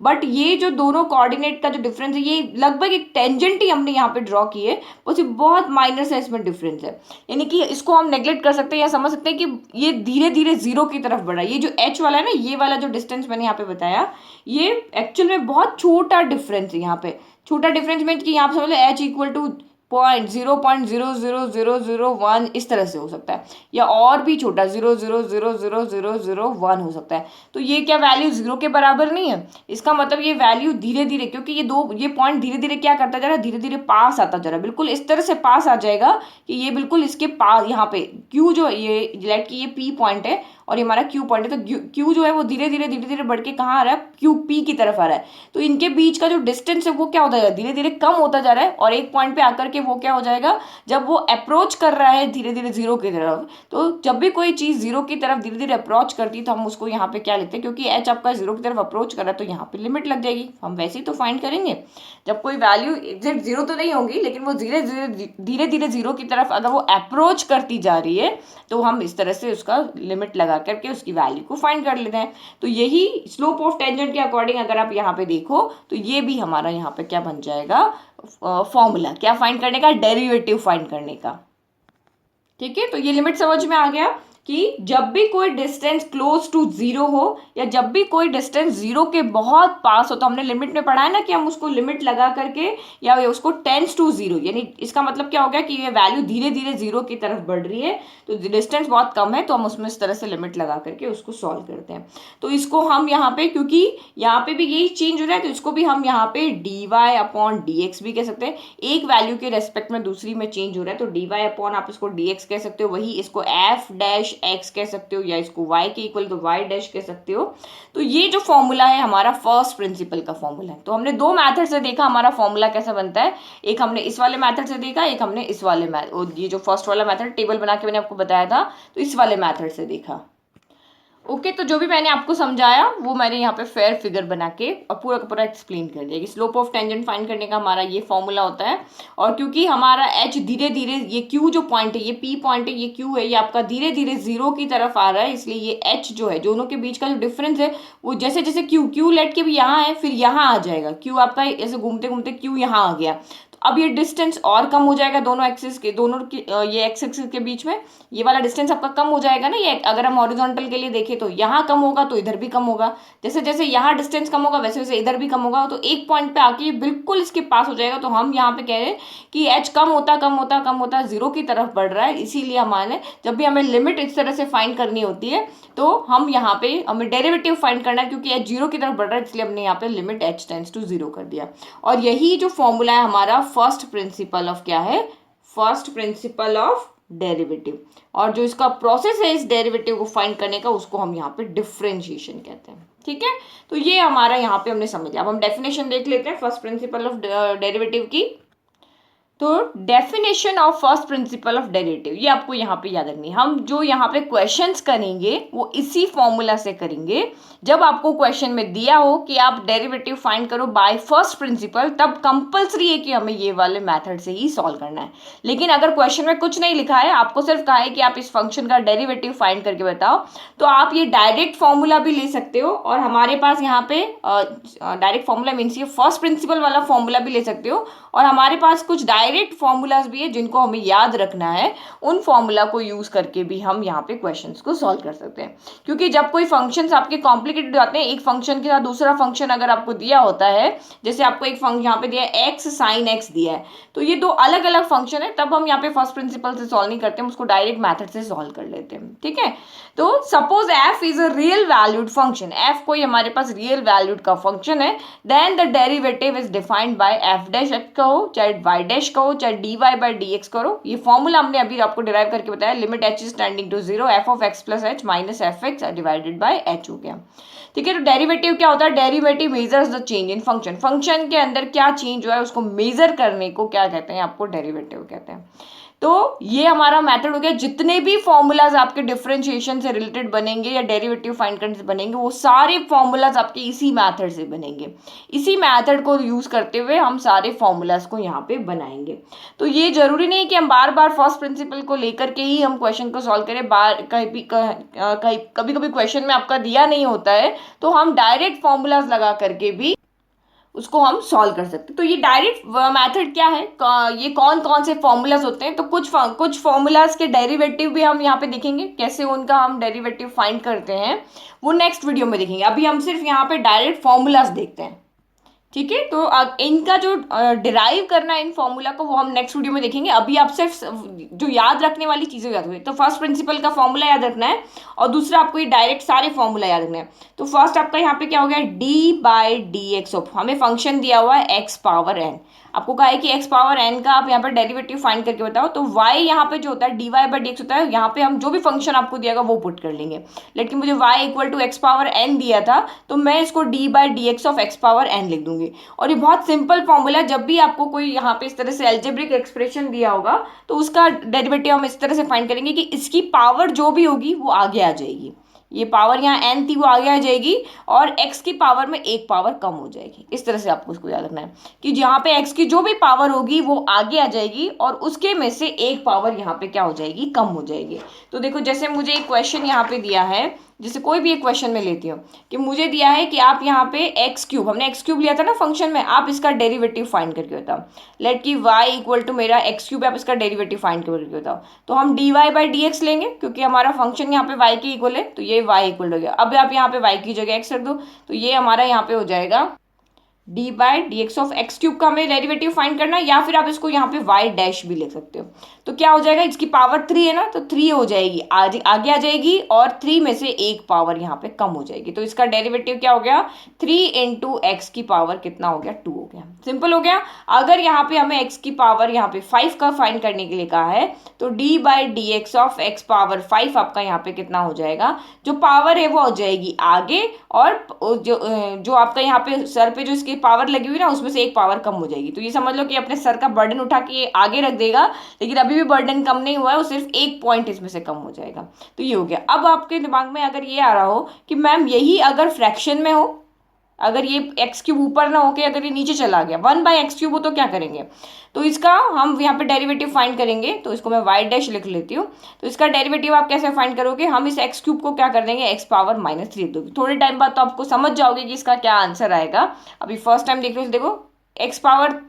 बट ये जो दोनों कोऑर्डिनेट का जो डिफरेंस है ये लगभग एक टेंजेंट ही हमने यहाँ पे ड्रॉ की है, बस ये बहुत माइनर से इसमें डिफरेंस है। यानी कि इसको हम नेग्लेक्ट कर सकते हैं या समझ सकते हैं कि ये धीरे धीरे जीरो की तरफ बढ़ रहा है। ये जो एच वाला है ना, ये वाला जो डिस्टेंस मैंने यहाँ पे बताया, ये एक्चुअल में बहुत छोटा डिफरेंस है। यहाँ पे छोटा डिफरेंस मीन कि यहाँ पे समझ लो एच इक्वल टू 0.0000001 इस तरह से हो सकता है, या और भी छोटा 0.0000001 हो सकता है। तो ये क्या वैल्यू जीरो के बराबर नहीं है, इसका मतलब ये वैल्यू धीरे धीरे, क्योंकि ये पॉइंट धीरे धीरे क्या करता जा रहा है, धीरे धीरे पास आता जा रहा है, बिल्कुल इस तरह से पास आ जाएगा कि ये बिल्कुल इसके पास, यहाँ पे क्यू जो ये लेट की ये पी पॉइंट है और ये हमारा क्यू पॉइंट है, तो क्यू जो है वो धीरे धीरे बढ़ के कहाँ आ रहा है, क्यू पी की तरफ आ रहा है। तो इनके बीच का जो डिस्टेंस है वो क्या होता जाएगा, धीरे धीरे कम होता जा रहा है, और एक पॉइंट पे आकर के वो क्या हो जाएगा, जब वो अप्रोच कर रहा है धीरे धीरे जीरो की तरफ, तो जब भी कोई चीज जीरो की तरफ धीरे धीरे अप्रोच करती है तो हम उसको यहाँ पे क्या लेते हैं, क्योंकि एच आपका जीरो की तरफ अप्रोच कर रहा है तो यहाँ पे लिमिट लग जाएगी। हम वैसे ही तो फाइंड करेंगे, जब कोई वैल्यू एग्जैक्ट जीरो तो नहीं होगी, लेकिन वो धीरे धीरे जीरो की तरफ अगर वो अप्रोच करती जा रही है तो हम इस तरह से उसका लिमिट लगा करके उसकी वैल्यू को फाइंड कर लेते हैं। तो यही स्लोप ऑफ टेंजेंट के अकॉर्डिंग अगर आप यहाँ पे देखो तो ये भी हमारा यहाँ पे क्या बन जाएगा, फॉर्मूला क्या फाइंड करने का, डेरिवेटिव फाइंड करने का। ठीक है, तो ये लिमिट समझ में आ गया कि जब भी कोई डिस्टेंस क्लोज टू जीरो हो या जब भी कोई डिस्टेंस जीरो के बहुत पास हो, तो हमने लिमिट में पढ़ा है ना कि हम उसको लिमिट लगा करके या उसको टेंस टू जीरो, यानी इसका मतलब क्या हो गया कि ये वैल्यू धीरे धीरे जीरो की तरफ बढ़ रही है, तो डिस्टेंस बहुत कम है, तो हम उसमें इस तरह से लिमिट लगा करके उसको सॉल्व करते हैं। तो इसको हम यहाँ पे, क्योंकि यहाँ पे भी यही चेंज हो रहा है, तो इसको भी हम यहाँ पे d y upon d x भी कह सकते हैं। एक वैल्यू के रेस्पेक्ट में दूसरी में चेंज हो रहा है, तो डी वाई अपॉन आप इसको डी एक्स कह सकते हो, वही इसको एफ डैश एक्स कह सकते हो, या इसको y के इक्वल तो y डैश कह सकते हो। तो ये जो फॉर्मूला है हमारा फर्स्ट प्रिंसिपल का फॉर्मूला है। तो हमने दो मेथड से देखा हमारा फॉर्मूला कैसा बनता है, एक हमने इस वाले मेथड से देखा, एक हमने इस वाले ये जो फर्स्ट वाला मेथड टेबल बना के मैंने आपको बताया था, तो इस वाले मेथड से देखा। ओके, तो जो भी मैंने आपको समझाया वो मैंने यहाँ पे फेयर फिगर बना के और पूरा का पूरा एक्सप्लेन कर दिया कि स्लोप ऑफ टेंजेंट फाइंड करने का हमारा ये फॉर्मूला होता है। और क्योंकि हमारा एच धीरे धीरे, ये क्यू जो पॉइंट है, ये पी पॉइंट है, ये क्यू है, ये आपका धीरे धीरे जीरो की तरफ आ रहा है, इसलिए ये एच जो है, दोनों के बीच का जो डिफरेंस है वो जैसे जैसे क्यू लेट के भी यहाँ है, फिर यहाँ आ जाएगा, क्यू आपका ऐसे घूमते घूमते क्यू यहाँ आ गया, अब ये डिस्टेंस और कम हो जाएगा दोनों एक्सिस के, दोनों की ये एक्स एक्सिस के बीच में ये वाला डिस्टेंस आपका कम हो जाएगा ना। ये अगर हम हॉरिजॉन्टल के लिए देखें तो यहाँ कम होगा तो इधर भी कम होगा, जैसे जैसे यहाँ डिस्टेंस कम होगा वैसे वैसे इधर भी कम होगा, तो एक पॉइंट पे आके बिल्कुल इसके पास हो जाएगा। तो हम यहाँ पे कह रहे हैं कि एच कम होता जीरो की तरफ बढ़ रहा है, इसीलिए हमारे जब भी हमें लिमिट इस तरह से फाइंड करनी होती है तो हम यहाँ पे हमें डेरिवेटिव फाइंड करना है, क्योंकि एच जीरो की तरफ बढ़ रहा है इसलिए हमने यहाँ पे limit h tends to zero कर दिया। और यही जो फॉर्मूला है हमारा फर्स्ट प्रिंसिपल ऑफ क्या है, फर्स्ट प्रिंसिपल ऑफ डेरिवेटिव। और जो इसका प्रोसेस है इस डेरिवेटिव को फाइंड करने का, उसको हम यहाँ पे डिफरेंशिएशन कहते हैं। ठीक है, तो ये हमारा यहाँ पे हमने समझ लिया। अब हम डेफिनेशन देख लेते हैं फर्स्ट प्रिंसिपल ऑफ डेरिवेटिव की। तो definition of first principle of derivative ये आपको यहाँ पे याद रखनी है। हम जो यहाँ पे क्वेश्चंस करेंगे वो इसी फॉर्मूला से करेंगे। जब आपको क्वेश्चन में दिया हो कि आप डेरिवेटिव फाइंड करो बाय फर्स्ट प्रिंसिपल, तब कंपलसरी है कि हमें ये वाले मेथड से ही सॉल्व करना है। लेकिन अगर क्वेश्चन में कुछ नहीं लिखा है, आपको सिर्फ कहा है कि आप इस फंक्शन का डेरिवेटिव फाइंड करके बताओ, तो आप ये डायरेक्ट फॉर्मूला भी ले सकते हो। और हमारे पास यहाँ पे डायरेक्ट फॉर्मूला मीन्स ये फर्स्ट प्रिंसिपल वाला फॉर्मूला भी ले सकते हो। और हमारे पास कुछ डायरेक्ट फॉर्मूलाज भी है जिनको हमें याद रखना है, उन फॉर्मूला को यूज करके भी हम यहाँ पे क्वेश्चंस को सॉल्व कर सकते हैं। क्योंकि जब कोई फंक्शंस आपके कॉम्प्लिकेटेड होते हैं, एक फंक्शन के साथ दूसरा फंक्शन अगर आपको दिया होता है, जैसे आपको एक फंक्शन यहाँ पे दिया है एक्स साइन एक्स दिया है, तो ये दो अलग अलग फंक्शन है, तब हम यहाँ पे फर्स्ट प्रिंसिपल से सॉल्व नहीं करते, हम उसको डायरेक्ट मैथड से सॉल्व कर लेते हैं। ठीक है, तो suppose f is a real valued function, f कोई हमारे पास रियल वैल्यूड का फंक्शन है, then the derivative is defined by f dash x कहो, चाहे वाई डैश कहो, चाहे d y by d x करो। ये फॉर्मूला हमने अभी आपको डिराइव करके बताया, limit h is tending to 0 f of x plus h minus f x divided by h हो गया। ठीक है, तो डेरिवेटिव क्या होता है? Derivative measures the change in function, function के अंदर क्या चेंज हुआ है उसको मेजर करने को क्या कहते हैं? आपको डेरिवेटिव कहते हैं। तो ये हमारा मेथड हो गया। जितने भी फॉर्मूलाज आपके डिफरेंशिएशन से रिलेटेड बनेंगे या डेरिवेटिव फाइंड करने से बनेंगे, वो सारे फॉर्मूलाज आपके इसी मेथड से बनेंगे। इसी मेथड को यूज करते हुए हम सारे फॉर्मूलाज को यहाँ पे बनाएंगे। तो ये जरूरी नहीं कि हम बार बार फर्स्ट प्रिंसिपल को लेकर के ही हम क्वेश्चन को सॉल्व करें। कभी कभी क्वेश्चन में आपका दिया नहीं होता है, तो हम डायरेक्ट फॉर्मूलाज लगा करके भी उसको हम सॉल्व कर सकते हैं। तो ये डायरेक्ट मेथड क्या है, ये कौन कौन से फॉर्मूलाज होते हैं, तो कुछ फॉर्मूलाज के डेरिवेटिव भी हम यहाँ पे देखेंगे, कैसे उनका हम डेरिवेटिव फाइंड करते हैं वो नेक्स्ट वीडियो में देखेंगे। अभी हम सिर्फ यहाँ पे डायरेक्ट फॉर्मूलाज देखते हैं। ठीक है, तो इनका जो डिराइव करना है इन फॉर्मूला को, वो हम नेक्स्ट वीडियो में देखेंगे। अभी आप सिर्फ जो याद रखने वाली चीजें याद हुई, तो फर्स्ट प्रिंसिपल का फॉर्मूला याद रखना है और दूसरा आपको ये डायरेक्ट सारे फॉर्मूला याद रखना है। तो फर्स्ट आपका यहाँ पे क्या हो गया, d by d x of, हमें फंक्शन दिया हुआ है एक्स पावर एन, आपको कहा है कि एक्स पावर एन का आप यहाँ पे डेरिवेटिव फाइंड करके बताओ। तो वाई यहाँ पे जो होता है d y by d x होता है, यहाँ पे हम जो भी फंक्शन आपको दिया वो पुट कर लेंगे। लेकिन मुझे y equal to x power n दिया था, तो मैं इसको d by d x of x power n लिख दूंगी। और ये बहुत सिंपल फॉर्मूला, जब भी आपको कोई यहाँ पे इस तरह से एल्जेब्रिक एक्सप्रेशन दिया होगा, तो उसका डेरिवेटिव हम इस तरह से फाइंड करेंगे कि इसकी पावर जो भी होगी वो आगे आ जाएगी। ये पावर यहाँ एन थी वो आगे आ जाएगी और x की पावर में एक पावर कम हो जाएगी। इस तरह से आपको उसको याद रखना है कि जहाँ पे x की जो भी पावर होगी वो आगे आ जाएगी और उसके में से एक पावर यहाँ पे क्या हो जाएगी, कम हो जाएगी। तो देखो, जैसे मुझे एक क्वेश्चन यहाँ पे दिया है, जैसे कोई भी एक क्वेश्चन में लेती हूँ कि मुझे दिया है कि आप यहाँ पे एक्स क्यूब, हमने एक्स क्यूब लिया था ना फंक्शन में, आप इसका डेरिवेटिव फाइंड करके बताओ। लेट की वाई इक्वल टू मेरा एक्स क्यूब, आप इसका डेरिवेटिव फाइंड करके बताओ। तो हम d y by d x लेंगे क्योंकि हमारा फंक्शन यहाँ पे वाई के इक्वल है, तो ये वाई इक्वल हो गया। अब आप यहाँ पे वाई की जगह एक्स रख दो, तो ये हमारा यहाँ पे हो जाएगा D by d x of x cube का हमें डेरिवेटिव फाइंड करना है, या फिर आप इसको यहाँ पे वाई डैश भी लिख सकते हो। तो क्या हो जाएगा, इसकी पावर 3 है ना, तो 3 हो जाएगी, आगे आ जाएगी और 3 में से एक पावर यहाँ पे कम हो जाएगी। तो इसका डेरिवेटिव क्या हो गया, 3 इंटू एक्स की पावर कितना हो गया, 2 हो गया। सिंपल हो गया। अगर यहाँ पे हमें एक्स की पावर यहाँ पे 5 का फाइंड करने के लिए कहा है, तो D by d x of x power 5 आपका यहाँ पे कितना हो जाएगा, जो पावर है वो हो जाएगी आगे, और जो आपका यहाँ पे सर पे जो इसकी पावर लगी हुई ना, उसमें से एक पावर कम हो जाएगी। तो ये समझ लो कि अपने सर का बर्डन उठा के आगे रख देगा, लेकिन अभी भी बर्डन कम नहीं हुआ है, वो सिर्फ एक पॉइंट इसमें से कम हो जाएगा। तो ये हो गया। अब आपके दिमाग में अगर ये आ रहा हो कि मैम यही अगर फ्रैक्शन में हो, अगर ये एक्स क्यूब ऊपर ना होके अगर ये नीचे चला गया 1 बाई एक्स क्यूब हो, तो क्या करेंगे, तो इसका हम यहाँ पे डेरिवेटिव फाइंड करेंगे। तो इसको मैं वाई डैश लिख लेती हूँ। तो इसका डेरिवेटिव आप कैसे फाइंड करोगे, हम इस एक्स क्यूब को क्या कर देंगे, एक्स पावर माइनस 3 दोगे। थोड़े टाइम बाद तो आपको समझ जाओगे कि इसका क्या आंसर आएगा। अभी फर्स्ट टाइम देख लो, देखो एक्स पावर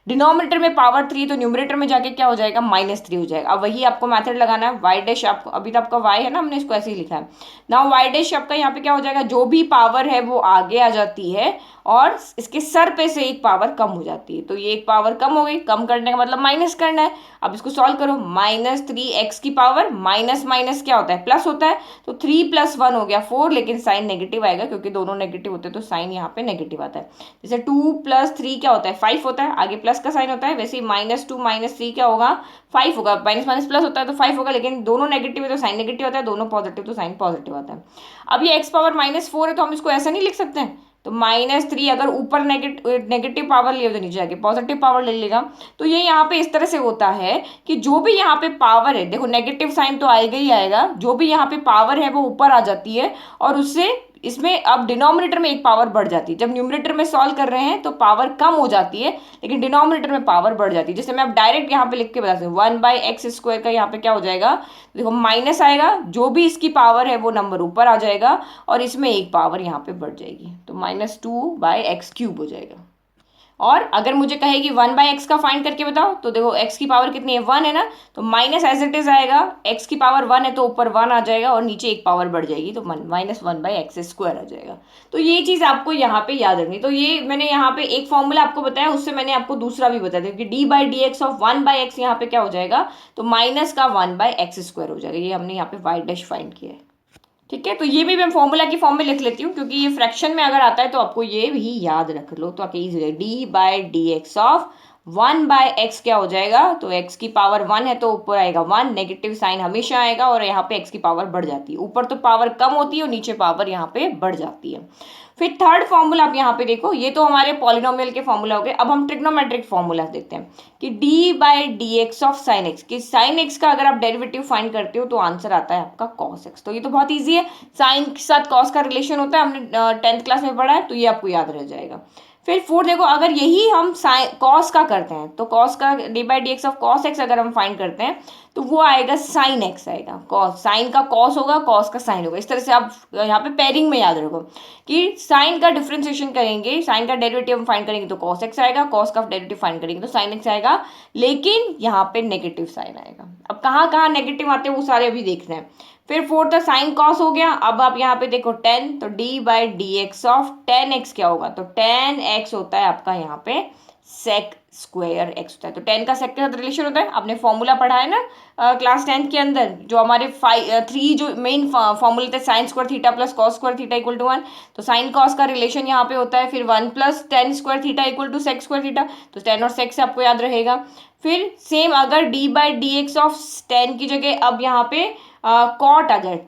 डिनोमिनेटर में पावर 3, तो न्यूमरेटर में जाके क्या हो जाएगा, -3 हो जाएगा। अब वही आपको मेथड लगाना है, वाई डैश आपको, अभी तो आपका वाई है ना, हमने इसको ऐसे ही लिखा है ना, वाई डैश आपका यहाँ पे क्या हो जाएगा, जो भी पावर है वो आगे आ जाती है और इसके सर पे से एक पावर कम हो जाती है। तो ये एक पावर कम हो गई, कम करने का मतलब माइनस करना है। अब इसको सॉल्व करो, -3x की पावर, माइनस माइनस क्या होता है, प्लस होता है, तो 3 + 1 हो गया 4, लेकिन साइन नेगेटिव आएगा क्योंकि दोनों नेगेटिव होते हैं, तो साइन यहाँ पे नेगेटिव आता है। जैसे 2 + 3 क्या होता है, 5 होता है, आगे प्लस का साइन होता है, वैसे ही -2 - 3 क्या होगा, 5 होगा, माइनस माइनस प्लस होता है तो 5 होगा, लेकिन दोनों नेगेटिव है तो साइन नेगेटिव आता है, दोनों पॉजिटिव तो साइन पॉजिटिव आता है। अब ये x पावर -4 है, तो हम इसको ऐसा नहीं लिख सकते हैं तो -3 अगर ऊपर नेगेटिव पावर लिया तो नीचे जाके पॉजिटिव पावर ले लेगा। तो ये यहाँ पे इस तरह से होता है कि जो भी यहाँ पे पावर है, देखो नेगेटिव साइन तो आएगा ही आएगा, जो भी यहाँ पे पावर है वो ऊपर आ जाती है और उससे इसमें अब डिनोमिनेटर में एक पावर बढ़ जाती है। जब न्यूमरेटर में सॉल्व कर रहे हैं तो पावर कम हो जाती है, लेकिन डिनोमिनेटर में पावर बढ़ जाती है। जैसे मैं अब डायरेक्ट यहाँ पे लिख के बता सकती हूँ 1/x² का यहाँ पे क्या हो जाएगा, देखो माइनस आएगा, जो भी इसकी पावर है वो नंबर ऊपर आ जाएगा और इसमें एक पावर यहाँ पे बढ़ जाएगी, तो -2/x³ हो जाएगा। और अगर मुझे कहेगी 1/x का फाइंड करके बताओ, तो देखो x की पावर कितनी है, 1 है ना, तो माइनस एज इट इज आएगा, x की पावर 1 है तो ऊपर 1 आ जाएगा और नीचे एक पावर बढ़ जाएगी, तो -1/x² आ जाएगा। तो ये चीज आपको यहाँ पे याद रखनी। तो ये मैंने यहाँ पे एक फॉर्मूला आपको बताया, उससे मैंने आपको दूसरा भी बताया कि d/dx ऑफ 1/x यहाँ पे क्या हो जाएगा, तो माइनस का 1/x² हो जाएगा। ये हमने यहाँ पे y' फाइंड किया है, ठीक है। तो ये भी मैं फॉर्मूला की फॉर्म में लिख लेती हूँ, क्योंकि ये फ्रैक्शन में अगर आता है तो आपको ये भी याद रख लो, तो आके इजी है। d/dx ऑफ 1/x क्या हो जाएगा, तो x की पावर 1 है तो ऊपर आएगा 1, नेगेटिव साइन हमेशा आएगा और यहाँ पे x की पावर बढ़ जाती है, ऊपर तो पावर कम होती है और नीचे पावर यहाँ पे बढ़ जाती है। फिर थर्ड फॉर्मूला आप यहाँ पे देखो, ये तो हमारे पॉलिनोमियल के फॉर्मूला हो गए। अब हम ट्रिग्नोमेट्रिक फॉर्मूला देखते हैं कि d/dx ऑफ साइन एक्स, कि साइन एक्स का अगर आप डेरिवेटिव फाइंड करते हो तो आंसर आता है आपका कॉस एक्स। तो ये तो बहुत ईजी है, साइन के साथ कॉस का रिलेशन होता है, हमने 10th क्लास में पढ़ा है, तो ये आपको याद रह जाएगा। फिर फोर्थ देखो, अगर यही हम साइन कॉस का करते हैं तो कॉस का d/dx ऑफ कॉस एक्स अगर हम फाइंड करते हैं तो वो आएगा साइन एक्स आएगा, कॉस साइन का कॉस होगा, कॉस का साइन होगा। इस तरह से आप यहाँ पे पेयरिंग में याद रखो कि साइन का डिफरेंशिएशन करेंगे, साइन का डेरिवेटिव हम फाइंड करेंगे तो कॉस एक्स आएगा, कॉस का डेरिवेटिव फाइंड करेंगे तो साइन एक्स आएगा, लेकिन यहाँ पे नेगेटिव साइन आएगा। अब कहाँ कहाँ नेगेटिव आते हैं वो सारे अभी देखते हैं। फिर फोर्थ साइन कॉस हो गया। अब आप यहाँ पे देखो 10, तो d/dx ऑफ 10x क्या होगा, तो 10x होता है आपका यहाँ पे sec स्क्वायर x होता है। तो 10 का sec के साथ रिलेशन होता है, आपने फॉर्मूला पढ़ा है ना क्लास 10 के अंदर, जो हमारे 3 जो मेन फॉर्मूले थे, sine square theta plus cos square theta equal to 1, तो साइन कॉस का रिलेशन यहाँ पे होता है फिर 1 plus tan square theta equal to sec square theta, तो 10 और सेक से आपको याद रहेगा। फिर सेम अगर d/dx ऑफ 10 की जगह अब यहाँ पे कॉट आ जाए,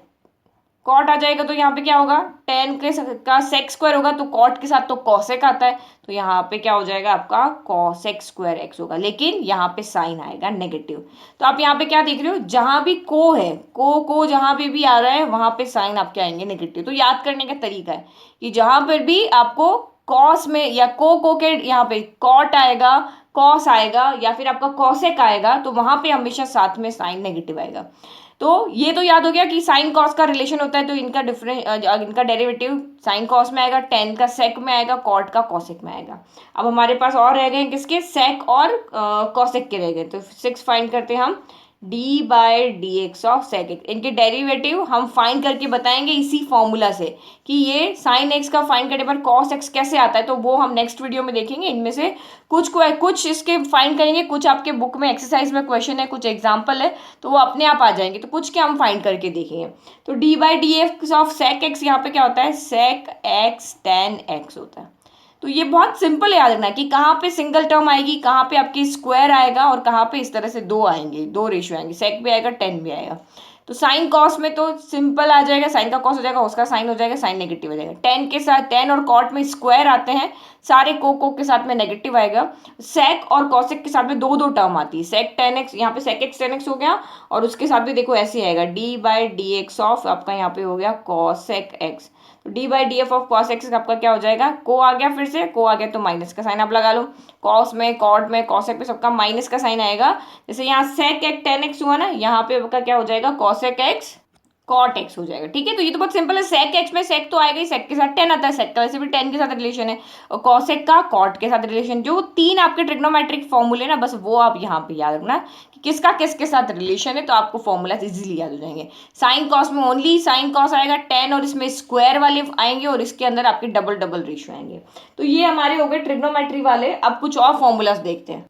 कॉट आ जाएगा तो यहाँ पे क्या होगा, 10 का सेक स्क्वायर होगा तो कॉट के साथ तो कॉसेक आता है, तो यहाँ पे क्या हो जाएगा आपका कॉसेक स्क्वायर एक्स होगा, लेकिन यहाँ पे साइन आएगा नेगेटिव। तो आप यहाँ पे क्या देख रहे हो, जहां भी को है, को जहां पे भी आ रहा है वहां पे साइन आपके आएंगे नेगेटिव। तो याद करने का तरीका है कि जहां पर भी आपको कॉस में या को के यहाँ पे कॉट आएगा, कॉस आएगा या फिर आपका कॉसेक आएगा, तो वहां पे हमेशा साथ में साइन नेगेटिव आएगा। तो ये तो याद हो गया कि साइन कॉस का रिलेशन होता है, तो इनका डेरिवेटिव साइन कॉस में आएगा, 10 का सेक में आएगा, कॉट का कॉसेक में आएगा। अब हमारे पास और रह गए किसके, सेक और कॉसेक के रह गए, तो 6 फाइंड करते हैं हम, d/dx ऑफ सेक एक्स। इनके डेरिवेटिव हम फाइंड करके बताएंगे इसी फॉर्मूला से कि ये साइन एक्स का फाइंड करने पर कॉस एक्स कैसे आता है, तो वो हम नेक्स्ट वीडियो में देखेंगे। इनमें से कुछ इसके फाइंड करेंगे, कुछ आपके बुक में एक्सरसाइज में क्वेश्चन है, कुछ एग्जाम्पल है, तो वो अपने आप आ जाएंगे, तो कुछ के हम फाइंड करके देखेंगे। तो d/dx ऑफ सेक एक्स यहाँ पे क्या होता है, सेक एक्स tan x होता है। तो ये बहुत सिंपल याद रखना है कि कहाँ पे सिंगल टर्म आएगी, कहाँ पे आपकी स्क्वायर आएगा और कहाँ पे इस तरह से दो आएंगे, दो रेशियो आएंगे, सेक भी आएगा टेन भी आएगा। तो साइन कॉस में तो सिंपल आ जाएगा, साइन का कॉस हो जाएगा, उसका साइन हो जाएगा, साइन नेगेटिव हो जाएगा। टेन के साथ टेन और कॉट में स्क्वायर आते हैं, सारे को के साथ में नेगेटिव आएगा। सेक और कॉसेक के साथ में दो टर्म आती है, सेक टेन एक्स, यहाँ पे सेक एक्स टेन एक्स हो गया, और उसके साथ भी देखो ऐसे आएगा d/dx ऑफ आपका यहाँ पे हो गया कॉसेक एक्स। तो d/df ऑफ कॉस एक्स आपका क्या हो जाएगा, को आ गया, फिर से को आ गया तो माइनस का साइन आप लगा लो, कॉस में कॉट में कॉसेक पे सबका माइनस का साइन आएगा। जैसे यहाँ सेक एक्स टेन एक्स हुआ ना, यहाँ पे आपका क्या हो जाएगा कॉसेक एक्स कॉट एक्स हो जाएगा। ठीक है, तो ये तो बहुत सिंपल है। सेक एक्स में सेक तो आएगा ही, सेक के साथ टेन आता है, सेक का वैसे भी टेन के साथ रिलेशन है, और कॉसेक का कॉट के साथ रिलेशन। जो तीन आपके ट्रिग्नोमेट्रिक फॉर्मूले ना, बस वो आप यहाँ पे याद रखना कि किसका किसके साथ रिलेशन है, तो आपको फॉर्मूला इजीली याद हो जाएंगे। साइन कॉस में ओनली साइन कॉस आएगा टेन, और इसमें स्क्वायर वाले आएंगे, और इसके अंदर आपके डबल रेशियो आएंगे। तो ये हमारे हो गए ट्रिग्नोमेट्री वाले। अब कुछ और फॉर्मूलाज देखते हैं।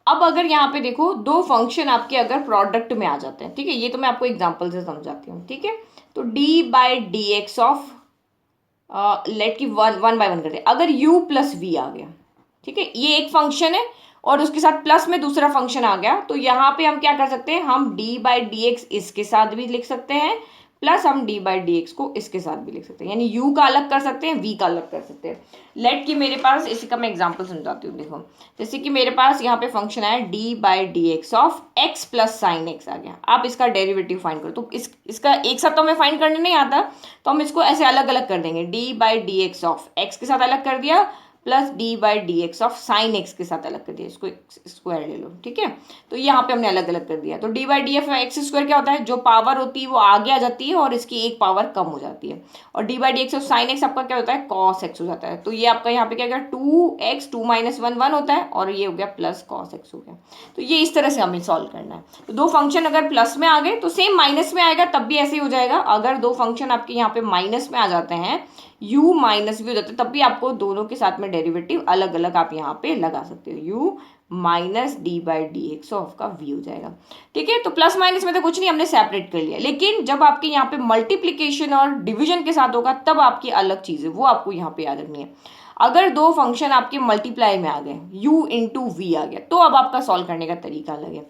अब अगर यहाँ पे देखो दो फंक्शन आपके अगर प्रोडक्ट में आ जाते हैं, ठीक है, ये तो मैं आपको एग्जांपल से समझाती हूँ। ठीक है, तो d/dx ऑफ लेट की वन बाय वन करते हैं। अगर u प्लस v आ गया, ठीक है, ये एक फंक्शन है और उसके साथ प्लस में दूसरा फंक्शन आ गया, तो यहाँ पे हम क्या कर सकते हैं, हम d/dx इसके साथ भी लिख सकते हैं, प्लस हम डी बाई डी एक्स को इसके साथ भी लिख सकते हैं, यानी यू का अलग कर सकते हैं, वी का अलग कर सकते हैं। लेट कि मेरे पास इसी का मैं एग्जाम्पल समझाती हूँ। देखो जैसे कि मेरे पास यहाँ पे फंक्शन आया d by d x of x plus sine x आ गया। आप इसका डेरिवेटिव फाइंड करो, तो इसका एक साथ तो हमें फाइंड करने नहीं आता, तो हम इसको ऐसे अलग अलग कर देंगे। D by d x of x के साथ अलग कर दिया, plus D by d x of sine x के साथ अलग कर दिया, इसको स्क्वायर ले लो, ठीक है। तो यहाँ पे हमने अलग अलग कर दिया। तो D by D F x square क्या होता है, जो पावर होती है वो आगे आ जाती है और इसकी एक पावर कम हो जाती है। और d by d x of sine x आपका क्या होता है, कॉस एक्स हो जाता है। तो ये आपका यहाँ पे क्या गया, 2x 2 - 1 1 होता है, और ये हो गया प्लस कॉस एक्स हो गया। तो ये इस तरह से हमें सॉल्व करना है। तो दो फंक्शन अगर प्लस में आ गए तो सेम माइनस में आएगा, तब भी ऐसे ही हो जाएगा। अगर दो फंक्शन आपके यहाँ पे माइनस में आ जाते हैं, u माइनस वी हो जाता है, तब भी आपको दोनों के साथ में डेरिवेटिव अलग अलग आप यहाँ पे लगा सकते हो। u minus D by d x of का v हो जाएगा, ठीक है। तो प्लस माइनस में तो कुछ नहीं, हमने सेपरेट कर लिया। लेकिन जब आपके यहाँ पे मल्टीप्लीकेशन और डिवीजन के साथ होगा तब आपकी अलग चीज है, वो आपको यहाँ पे याद रखनी है। अगर दो फंक्शन आपके मल्टीप्लाई में आ गए, u इंटू वी आ गया, तो अब आपका सॉल्व करने का तरीका अलग है।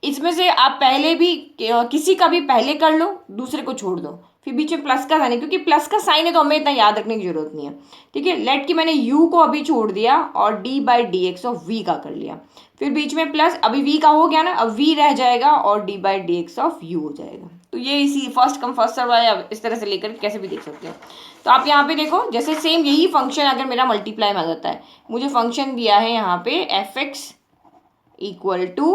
इसमें से आप पहले भी किसी का भी पहले कर लो, दूसरे को छोड़ दो, फिर बीच में प्लस का साइन है, क्योंकि प्लस का साइन है तो हमें इतना याद रखने की जरूरत नहीं है, ठीक है। लेट कि मैंने u को अभी छोड़ दिया और d by d x of v का कर लिया, फिर बीच में प्लस, अभी v का हो गया ना, अब v रह जाएगा और d by d x of u हो जाएगा। तो ये इसी फर्स्ट कम फर्स्ट सर्व है, इस तरह से लेकर कैसे भी देख सकते हो। तो आप यहाँ पे देखो, जैसे सेम यही फंक्शन अगर मेरा मल्टीप्लाई में आ जाता है, मुझे फंक्शन दिया है यहाँ पे f x equal to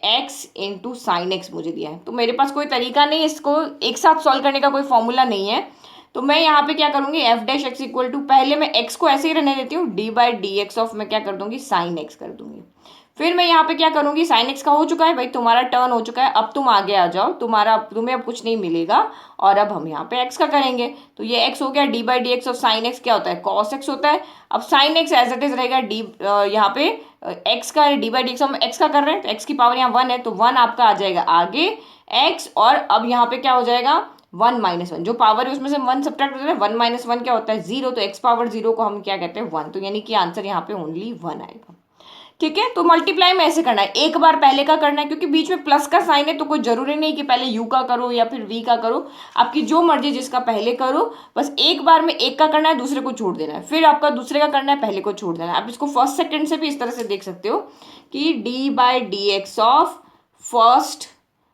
x into sine x मुझे दिया है, तो मेरे पास कोई तरीका नहीं है इसको एक साथ सॉल्व करने का, कोई फॉर्मूला नहीं है। तो मैं यहाँ पे क्या करूंगी, f dash x equal to, पहले मैं एक्स को ऐसे ही रहने देती हूँ, d by d x of मैं क्या कर दूंगी, साइन एक्स कर दूंगी। फिर मैं यहाँ पे क्या करूंगी, साइन एक्स का हो चुका है भाई, तुम्हारा टर्न हो चुका है, अब तुम आगे आ जाओ, तुम्हें अब कुछ नहीं मिलेगा, और अब हम यहाँ पे एक्स का करेंगे। तो ये एक्स हो गया, d by d x of sine x क्या होता है, कॉस एक्स होता है। अब sine x as it is रहेगा, डी यहाँ पे एक्स का डी बाई डी एक्स हम एक्स का कर रहे हैं, तो एक्स की पावर यहाँ 1 है, तो 1 आपका आ जाएगा आगे एक्स, और अब यहाँ पे क्या हो जाएगा 1 - 1, जो पावर है उसमें से 1 सब्ट्रैक्ट हो जाता है, 1 - 1 क्या होता है 0, तो एक्स पावर 0 को हम क्या कहते हैं 1, तो यानी कि आंसर यहाँ पे ओनली 1 आएगा, ठीक है। तो मल्टीप्लाई में ऐसे करना है, एक बार पहले का करना है, क्योंकि बीच में प्लस का साइन है, तो कोई जरूरी नहीं कि पहले यू का करो या फिर वी का करो, आपकी जो मर्जी जिसका पहले करो, बस एक बार में एक का करना है, दूसरे को छोड़ देना है, फिर आपका दूसरे का करना है, पहले को छोड़ देना है। आप इसको फर्स्ट सेकंड से भी इस तरह से देख सकते हो कि D by d x of first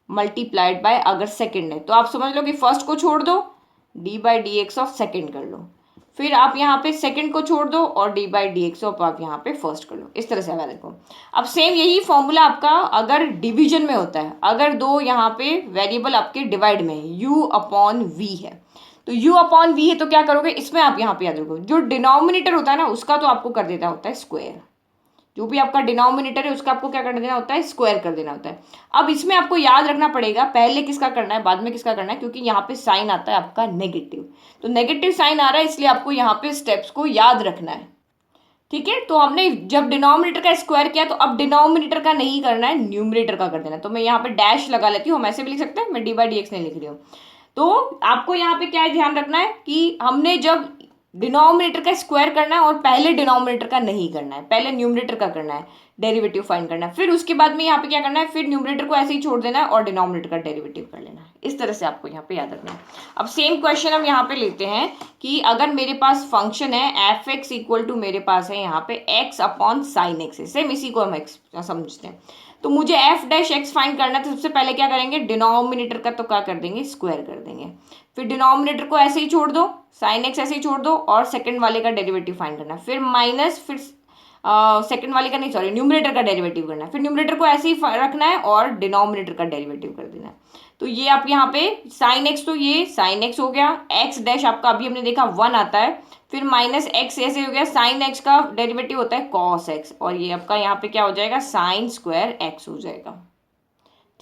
multiplied by अगर सेकंड है, तो आप समझ लो कि फर्स्ट को छोड़ दो, D by d x of second कर लो, फिर आप यहाँ पे सेकंड को छोड़ दो और d by d x of आप यहाँ पे फर्स्ट कर लो, इस तरह से आएगा। देखो अब सेम यही फॉर्मूला आपका अगर डिवीजन में होता है, अगर दो यहाँ पे वेरिएबल आपके डिवाइड में है, u अपॉन v है, तो u अपॉन v है, तो क्या करोगे, इसमें आप यहाँ पे याद रखो, जो डिनोमिनेटर होता है ना उसका तो आपको कर देना होता है स्क्वायर, जो भी आपका डिनोमिनेटर है उसका आपको क्या कर देना होता है, स्क्वायर कर देना होता है। अब इसमें आपको याद रखना पड़ेगा पहले किसका करना है बाद में किसका करना है, क्योंकि यहाँ पे साइन आता है आपका नेगेटिव, तो नेगेटिव साइन आ रहा है इसलिए आपको यहाँ पे स्टेप्स को याद रखना है, ठीक है। तो हमने जब डिनोमिनेटर का स्क्वायर किया, तो अब डिनोमिनेटर का नहीं करना है, न्यूमरेटर का कर देना। तो मैं यहाँ पे डैश लगा लेती हूँ, हम ऐसे भी लिख सकते हैं, मैं डी बाई डी एक्स नहीं लिख रही हूँ। तो आपको यहाँ पे क्या ध्यान रखना है कि हमने जब डिनोमिनेटर का स्क्वायर करना है और पहले डिनोमिनेटर का नहीं करना है, पहले न्यूमरेटर का करना है, डेरिवेटिव फाइंड करना है, फिर उसके बाद में यहाँ पे क्या करना है, फिर न्यूमरेटर को ऐसे ही छोड़ देना है और डिनोमिनेटर का डेरिवेटिव कर लेना है। इस तरह से आपको यहाँ पे याद रखना है। अब सेम क्वेश्चन हम यहाँ पे लेते हैं कि अगर मेरे पास फंक्शन है एफ एक्स इक्वल टू, मेरे पास है यहाँ पे एक्स अपॉन साइन एक्स है, सेम इसी को हम एक्स समझते हैं। तो मुझे एफ डैश एक्स फाइंड करना है, तो सबसे पहले क्या करेंगे, डिनोमिनेटर का तो क्या कर देंगे, स्क्वायर कर देंगे, फिर डिनोमिनेटर को ऐसे ही छोड़ दो, साइन एक्स ऐसे ही छोड़ दो, और सेकंड वाले का डेरिवेटिव फाइंड करना है, फिर माइनस, फिर सेकंड वाले का नहीं सॉरी न्यूमरेटर का डेरिवेटिव करना है, फिर न्यूमरेटर को ऐसे ही रखना है और डिनोमिनेटर का डेरिवेटिव कर देना है। तो ये आप यहाँ पे साइन एक्स, तो ये साइन एक्स हो गया, एक्स डैश आपका अभी हमने देखा 1 आता है, फिर माइनस एक्स ऐसे हो गया, साइन एक्स का डेरिवेटिव होता है कॉस एक्स, और ये आपका यहाँ पे क्या हो जाएगा, साइन स्क्वायर एक्स हो जाएगा,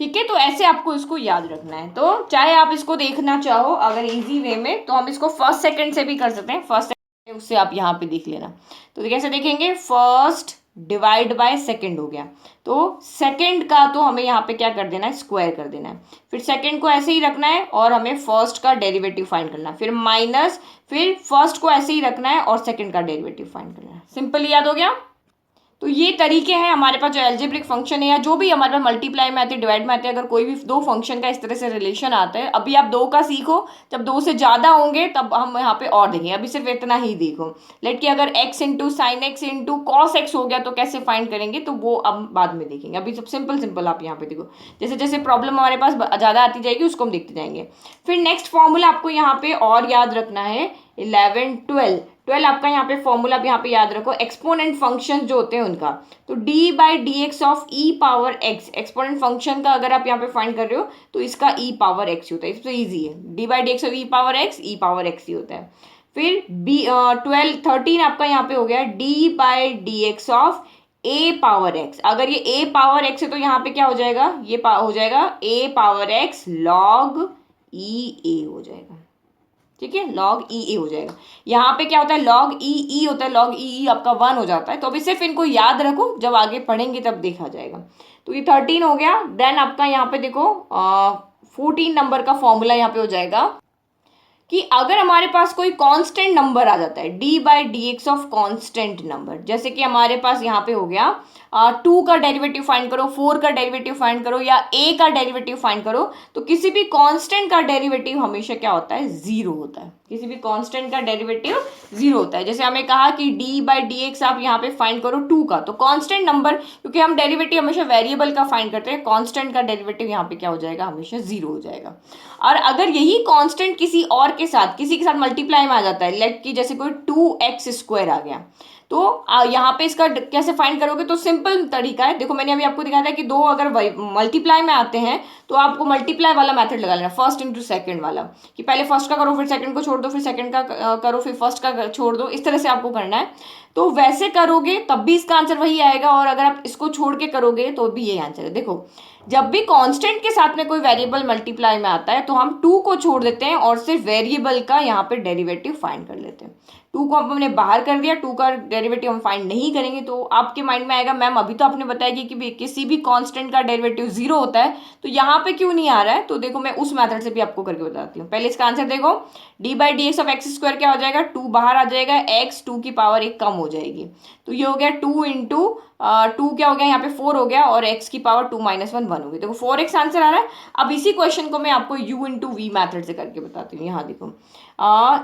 ठीक है। तो ऐसे आपको इसको याद रखना है। तो चाहे आप इसको देखना चाहो अगर इजी वे में, तो हम इसको फर्स्ट सेकंड से भी कर सकते हैं, फर्स्ट सेकंड उससे आप यहाँ पे देख लेना। तो कैसे देखेंगे, फर्स्ट डिवाइड बाय सेकंड हो गया, तो सेकंड का तो हमें यहाँ पे क्या कर देना है, स्क्वायर कर देना है, फिर सेकंड को ऐसे ही रखना है और हमें फर्स्ट का डेरिवेटिव फाइंड करना है, फिर माइनस, फिर फर्स्ट को ऐसे ही रखना है और सेकंड का डेरिवेटिव फाइंड करना है। सिंपल याद हो गया, तो ये तरीके हैं हमारे पास जो एल्जेब्रिक फंक्शन है या जो भी हमारे पास मल्टीप्लाई में आते हैं, डिवाइड में आते हैं, अगर कोई भी दो फंक्शन का इस तरह से रिलेशन आता है। अभी आप दो का सीखो, जब दो से ज्यादा होंगे तब हम यहाँ पे और देखेंगे, अभी सिर्फ इतना ही देखो। लेट कि अगर x into sine x into cos x हो गया तो कैसे फाइंड करेंगे, तो वो अब बाद में देखेंगे। अभी सब सिंपल सिंपल आप यहाँ पे देखो, जैसे जैसे प्रॉब्लम हमारे पास ज्यादा आती जाएगी उसको हम देखते जाएंगे। फिर नेक्स्ट फॉर्मूला आपको यहाँ पे और याद रखना है 11 12 आपका यहाँ पे फॉर्मूला आप यहाँ पे याद रखो, एक्सपोनेंट फंक्शन जो होते हैं उनका। तो d by d x of E power x, exponent function का अगर आप यहाँ पे फाइंड कर रहे हो तो इसका e पावर x होता है, इससे इजी है। d by d x of E power x ही होता है। फिर 13 आपका यहाँ पे हो गया d by d x of a power x। अगर ये a पावर x है तो यहाँ पे क्या हो जाएगा, ये हो जाएगा a power x log e a हो जाएगा। ठीक है, log ई ए हो जाएगा। यहाँ पे क्या होता है, log ई ई होता है, log ई ई आपका 1 हो जाता है। तो अभी सिर्फ इनको याद रखो, जब आगे पढ़ेंगे तब देखा जाएगा। तो ये 13 हो गया। देन आपका यहाँ पे देखो 14 नंबर का फॉर्मूला यहाँ पे हो जाएगा कि अगर हमारे पास कोई कांस्टेंट नंबर आ जाता है, d by d x of constant number, जैसे कि हमारे पास यहाँ पे हो गया 2 का डेरिवेटिव फाइंड करो, 4 का डेरिवेटिव फाइंड करो या a का डेरिवेटिव फाइंड करो, तो किसी भी कांस्टेंट का डेरिवेटिव हमेशा क्या होता है, 0 होता है। किसी भी कांस्टेंट का डेरिवेटिव 0 होता है। जैसे हमें कहा कि d बाई डी एक्स आप यहाँ पे फाइंड करो 2 का, तो कांस्टेंट नंबर, क्योंकि हम डेरिवेटिव हमेशा वेरिएबल का फाइंड करते हैं, कांस्टेंट का डेरिवेटिव यहाँ पे क्या हो जाएगा, हमेशा 0 हो जाएगा। और अगर यही कांस्टेंट किसी और के साथ, किसी के साथ मल्टीप्लाई में आ जाता है, लेट की जैसे कोई 2x² आ गया, तो यहाँ पे इसका कैसे फाइंड करोगे, तो सिंपल तरीका है। देखो मैंने अभी आपको दिखाया था कि दो अगर मल्टीप्लाई में आते हैं तो आपको मल्टीप्लाई वाला मेथड लगा लेना, फर्स्ट इंटू सेकंड वाला, कि पहले फर्स्ट का करो फिर सेकंड को छोड़ दो, फिर सेकंड का करो फिर फर्स्ट का छोड़ दो, इस तरह से आपको करना है। तो वैसे करोगे तब भी इसका आंसर वही आएगा, और अगर आप इसको छोड़ के करोगे तो भी यही आंसर है। देखो जब भी कांस्टेंट के साथ में कोई वेरिएबल मल्टीप्लाई में आता है तो हम 2 को छोड़ देते हैं और सिर्फ वेरिएबल का यहाँ पे डेरिवेटिव फाइंड कर लेते हैं। 2 को हमने बाहर कर दिया, 2 का डेरिवेटिव हम फाइंड नहीं करेंगे। तो आपके माइंड में आएगा मैम अभी तो आपने बताया कि किसी भी कांस्टेंट का डेरिवेटिव 0 होता है, तो यहाँ पे क्यों नहीं आ रहा है। तो देखो मैं उस मेथड से भी आपको करके बताती हूँ। पहले इसका आंसर देखो, d by d x of x² क्या हो जाएगा, 2 बाहर आ जाएगा, x 2 की पावर 1 कम हो जाएगी, तो ये हो गया 2 इंटू 2 क्या हो गया यहाँ पे 4 हो गया, और x की पावर 2 - 1 1 होगी। देखो 4x आंसर आ रहा है। अब इसी क्वेश्चन को मैं आपको u इंटू वी मैथड से करके बताती हूँ। यहाँ देखो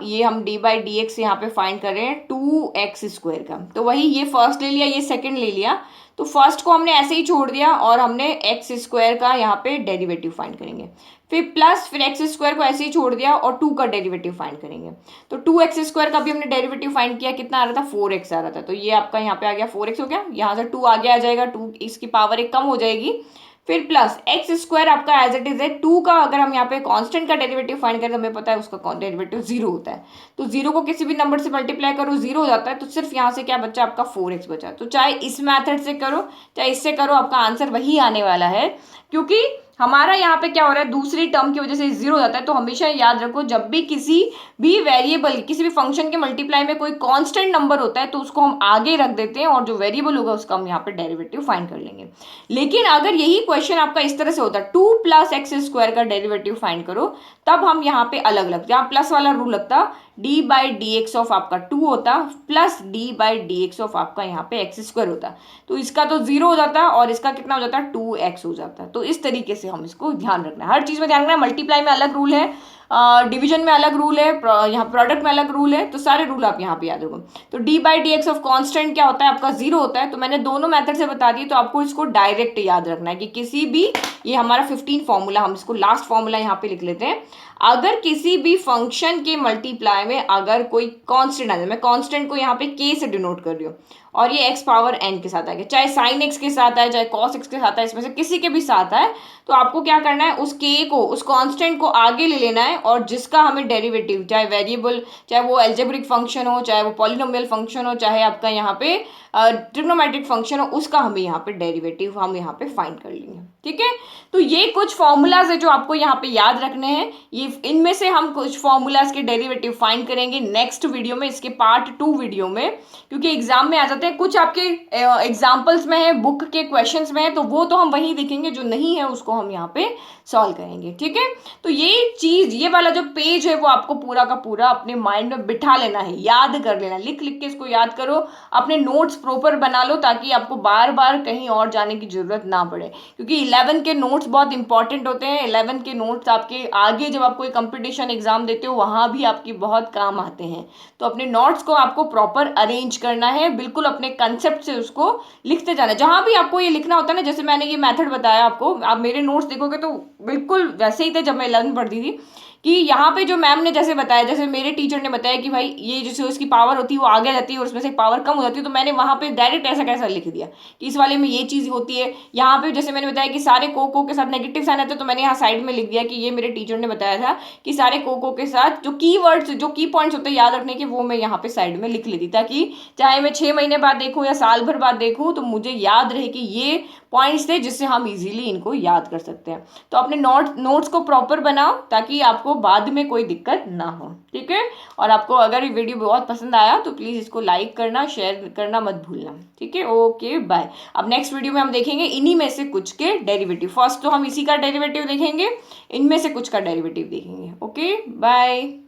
ये हम d बाई डी एक्स यहाँ पे फाइंड कर रहे हैं 2x² का, तो वही ये फर्स्ट ले लिया, ये सेकंड ले लिया, तो फर्स्ट को हमने ऐसे ही छोड़ दिया और हमने x² का यहाँ पे डेरिवेटिव फाइंड करेंगे, फिर प्लस, फिर x² को ऐसे ही छोड़ दिया और 2 का डेरिवेटिव फाइंड करेंगे। तो 2x² का भी हमने डेरिवेटिव फाइंड किया, कितना आ रहा था, 4x आ रहा था, तो ये आपका यहाँ पे आ गया 4x हो गया, यहाँ से 2 आगे आ जाएगा, 2 इसकी पावर 1 कम हो जाएगी, फिर प्लस x² आपका एज इट इज है। 2 का अगर हम यहाँ पे कांस्टेंट का डेरिवेटिव फाइंड करें तो हमें पता है उसका डेरिवेटिव 0 होता है, तो 0 को किसी भी नंबर से मल्टीप्लाई करो 0 हो जाता है, तो सिर्फ यहाँ से क्या बचा, आपका 4x बचा। तो चाहे इस मेथड से करो चाहे इससे करो, आपका आंसर वही आने वाला है, क्योंकि हमारा यहाँ पे क्या हो रहा है, दूसरी टर्म की वजह से 0 हो जाता है। तो हमेशा याद रखो, जब भी किसी भी वेरिएबल, किसी भी फंक्शन के मल्टीप्लाई में कोई कांस्टेंट नंबर होता है तो उसको हम आगे रख देते हैं और जो वेरिएबल होगा उसका हम यहाँ पे डेरिवेटिव फाइंड कर लेंगे। लेकिन अगर यही क्वेश्चन आपका इस तरह से होता है 2 + x² का डेरिवेटिव फाइंड करो, तब हम यहाँ पे अलग लगते, यहाँ प्लस वाला रूल लगता, d by d x of आपका 2 होता plus d by d x of आपका यहाँ पे x² होता, तो इसका तो 0 हो जाता और इसका कितना हो जाता है, 2x हो जाता है। तो इस तरीके से हम इसको ध्यान रखना है, हर चीज में ध्यान रखना है। मल्टीप्लाई में अलग रूल है, डिवीजन में अलग रूल है, यहाँ प्रोडक्ट में अलग रूल है, तो सारे रूल आप यहाँ पे याद रखो। तो d by d x of constant क्या होता है, आपका 0 होता है। तो मैंने दोनों मेथड से बता दी, तो आपको इसको डायरेक्ट याद रखना है कि किसी भी, ये हमारा 15 फॉर्मूला, हम इसको लास्ट फॉर्मूला यहाँ पे लिख लेते हैं। अगर किसी भी फंक्शन के मल्टीप्लाई में अगर कोई कांस्टेंट आ जाए, मैं कांस्टेंट को यहाँ पे k से डिनोट कर रही हूँ, और ये x पावर n के साथ आ गया, चाहे साइन x के साथ आए चाहे कॉस x के साथ आए, इसमें से किसी के भी साथ आए, तो आपको क्या करना है, उस k को, उस कांस्टेंट को आगे ले लेना है, और जिसका हमें डेरिवेटिव, चाहे वेरिएबल, चाहे वो एल्जेब्रिक फंक्शन हो, चाहे वो पॉलिनोमियल फंक्शन हो, चाहे आपका यहाँ पे ट्रिग्नोमेट्रिक फंक्शन हो, उसका हमें यहाँ पे डेरिवेटिव हम यहाँ पे फाइंड कर लेंगे। ठीक है। तो ये कुछ फॉर्मूलाज है जो आपको यहाँ पे याद रखने हैं। ये इनमें से हम कुछ फॉर्मूलाज के डेरिवेटिव फाइंड करेंगे नेक्स्ट वीडियो में, इसके पार्ट 2 वीडियो में, क्योंकि एग्जाम में आ जाते हैं, कुछ आपके एग्जाम्पल्स में है, बुक के क्वेश्चंस में है, तो वो तो हम वहीं देखेंगे, जो नहीं है उसको हम यहाँ पे सॉल्व करेंगे। ठीक है। तो ये चीज, ये वाला जो पेज है वो आपको पूरा का पूरा अपने माइंड में बिठा लेना है, याद कर लेना, लिख लिख के इसको याद करो, अपने नोट्स प्रॉपर बना लो, ताकि आपको बार बार कहीं और जाने की जरूरत ना पड़े, क्योंकि 11 के नोट्स बहुत इंपॉर्टेंट होते हैं। 11 के नोट्स आपके आगे जब आप कोई कंपटीशन एग्जाम देते हो वहां भी आपकी बहुत काम आते हैं। तो अपने नोट्स को आपको प्रॉपर अरेंज करना है, बिल्कुल अपने कंसेप्ट से उसको लिखते जाना है। जहां भी आपको ये लिखना होता है ना, जैसे मैंने ये मेथड बताया आपको, आप मेरे नोट्स देखोगे तो बिल्कुल वैसे ही थे जब मैं 11 पढ़ती थी, कि यहाँ पे जो मैम ने जैसे बताया, जैसे मेरे टीचर ने बताया कि भाई ये जैसे उसकी पावर होती है वो आगे जाती है और उसमें से पावर कम हो जाती है, तो मैंने वहां पे डायरेक्ट ऐसा कैसा लिख दिया कि इस वाले में ये चीज होती है। यहाँ पे जैसे मैंने बताया कि सारे को के साथ नेगेटिव साइन आते हैं, तो मैंने यहाँ साइड में लिख दिया कि ये मेरे टीचर ने बताया था कि सारे को के साथ जो की वर्ड्स, जो की पॉइंट्स होते हैं याद रखने के, वो मैं यहाँ पे साइड में लिख लेती, ताकि चाहे मैं 6 महीने बाद देखूँ या साल भर बाद देखूँ तो मुझे याद रहे कि ये पॉइंट्स थे जिससे हम इजीली इनको याद कर सकते हैं। तो अपने नोट्स को प्रॉपर बनाओ ताकि आपको बाद में कोई दिक्कत ना हो। ठीक है। और आपको अगर ये वीडियो बहुत पसंद आया तो प्लीज इसको लाइक करना, शेयर करना मत भूलना। ठीक है। Okay bye. अब नेक्स्ट वीडियो में हम देखेंगे इन्हीं में से कुछ के डेरिवेटिव। फर्स्ट तो हम इसी का डेरिवेटिव देखेंगे, इनमें से कुछ का डेरिवेटिव देखेंगे। Okay bye.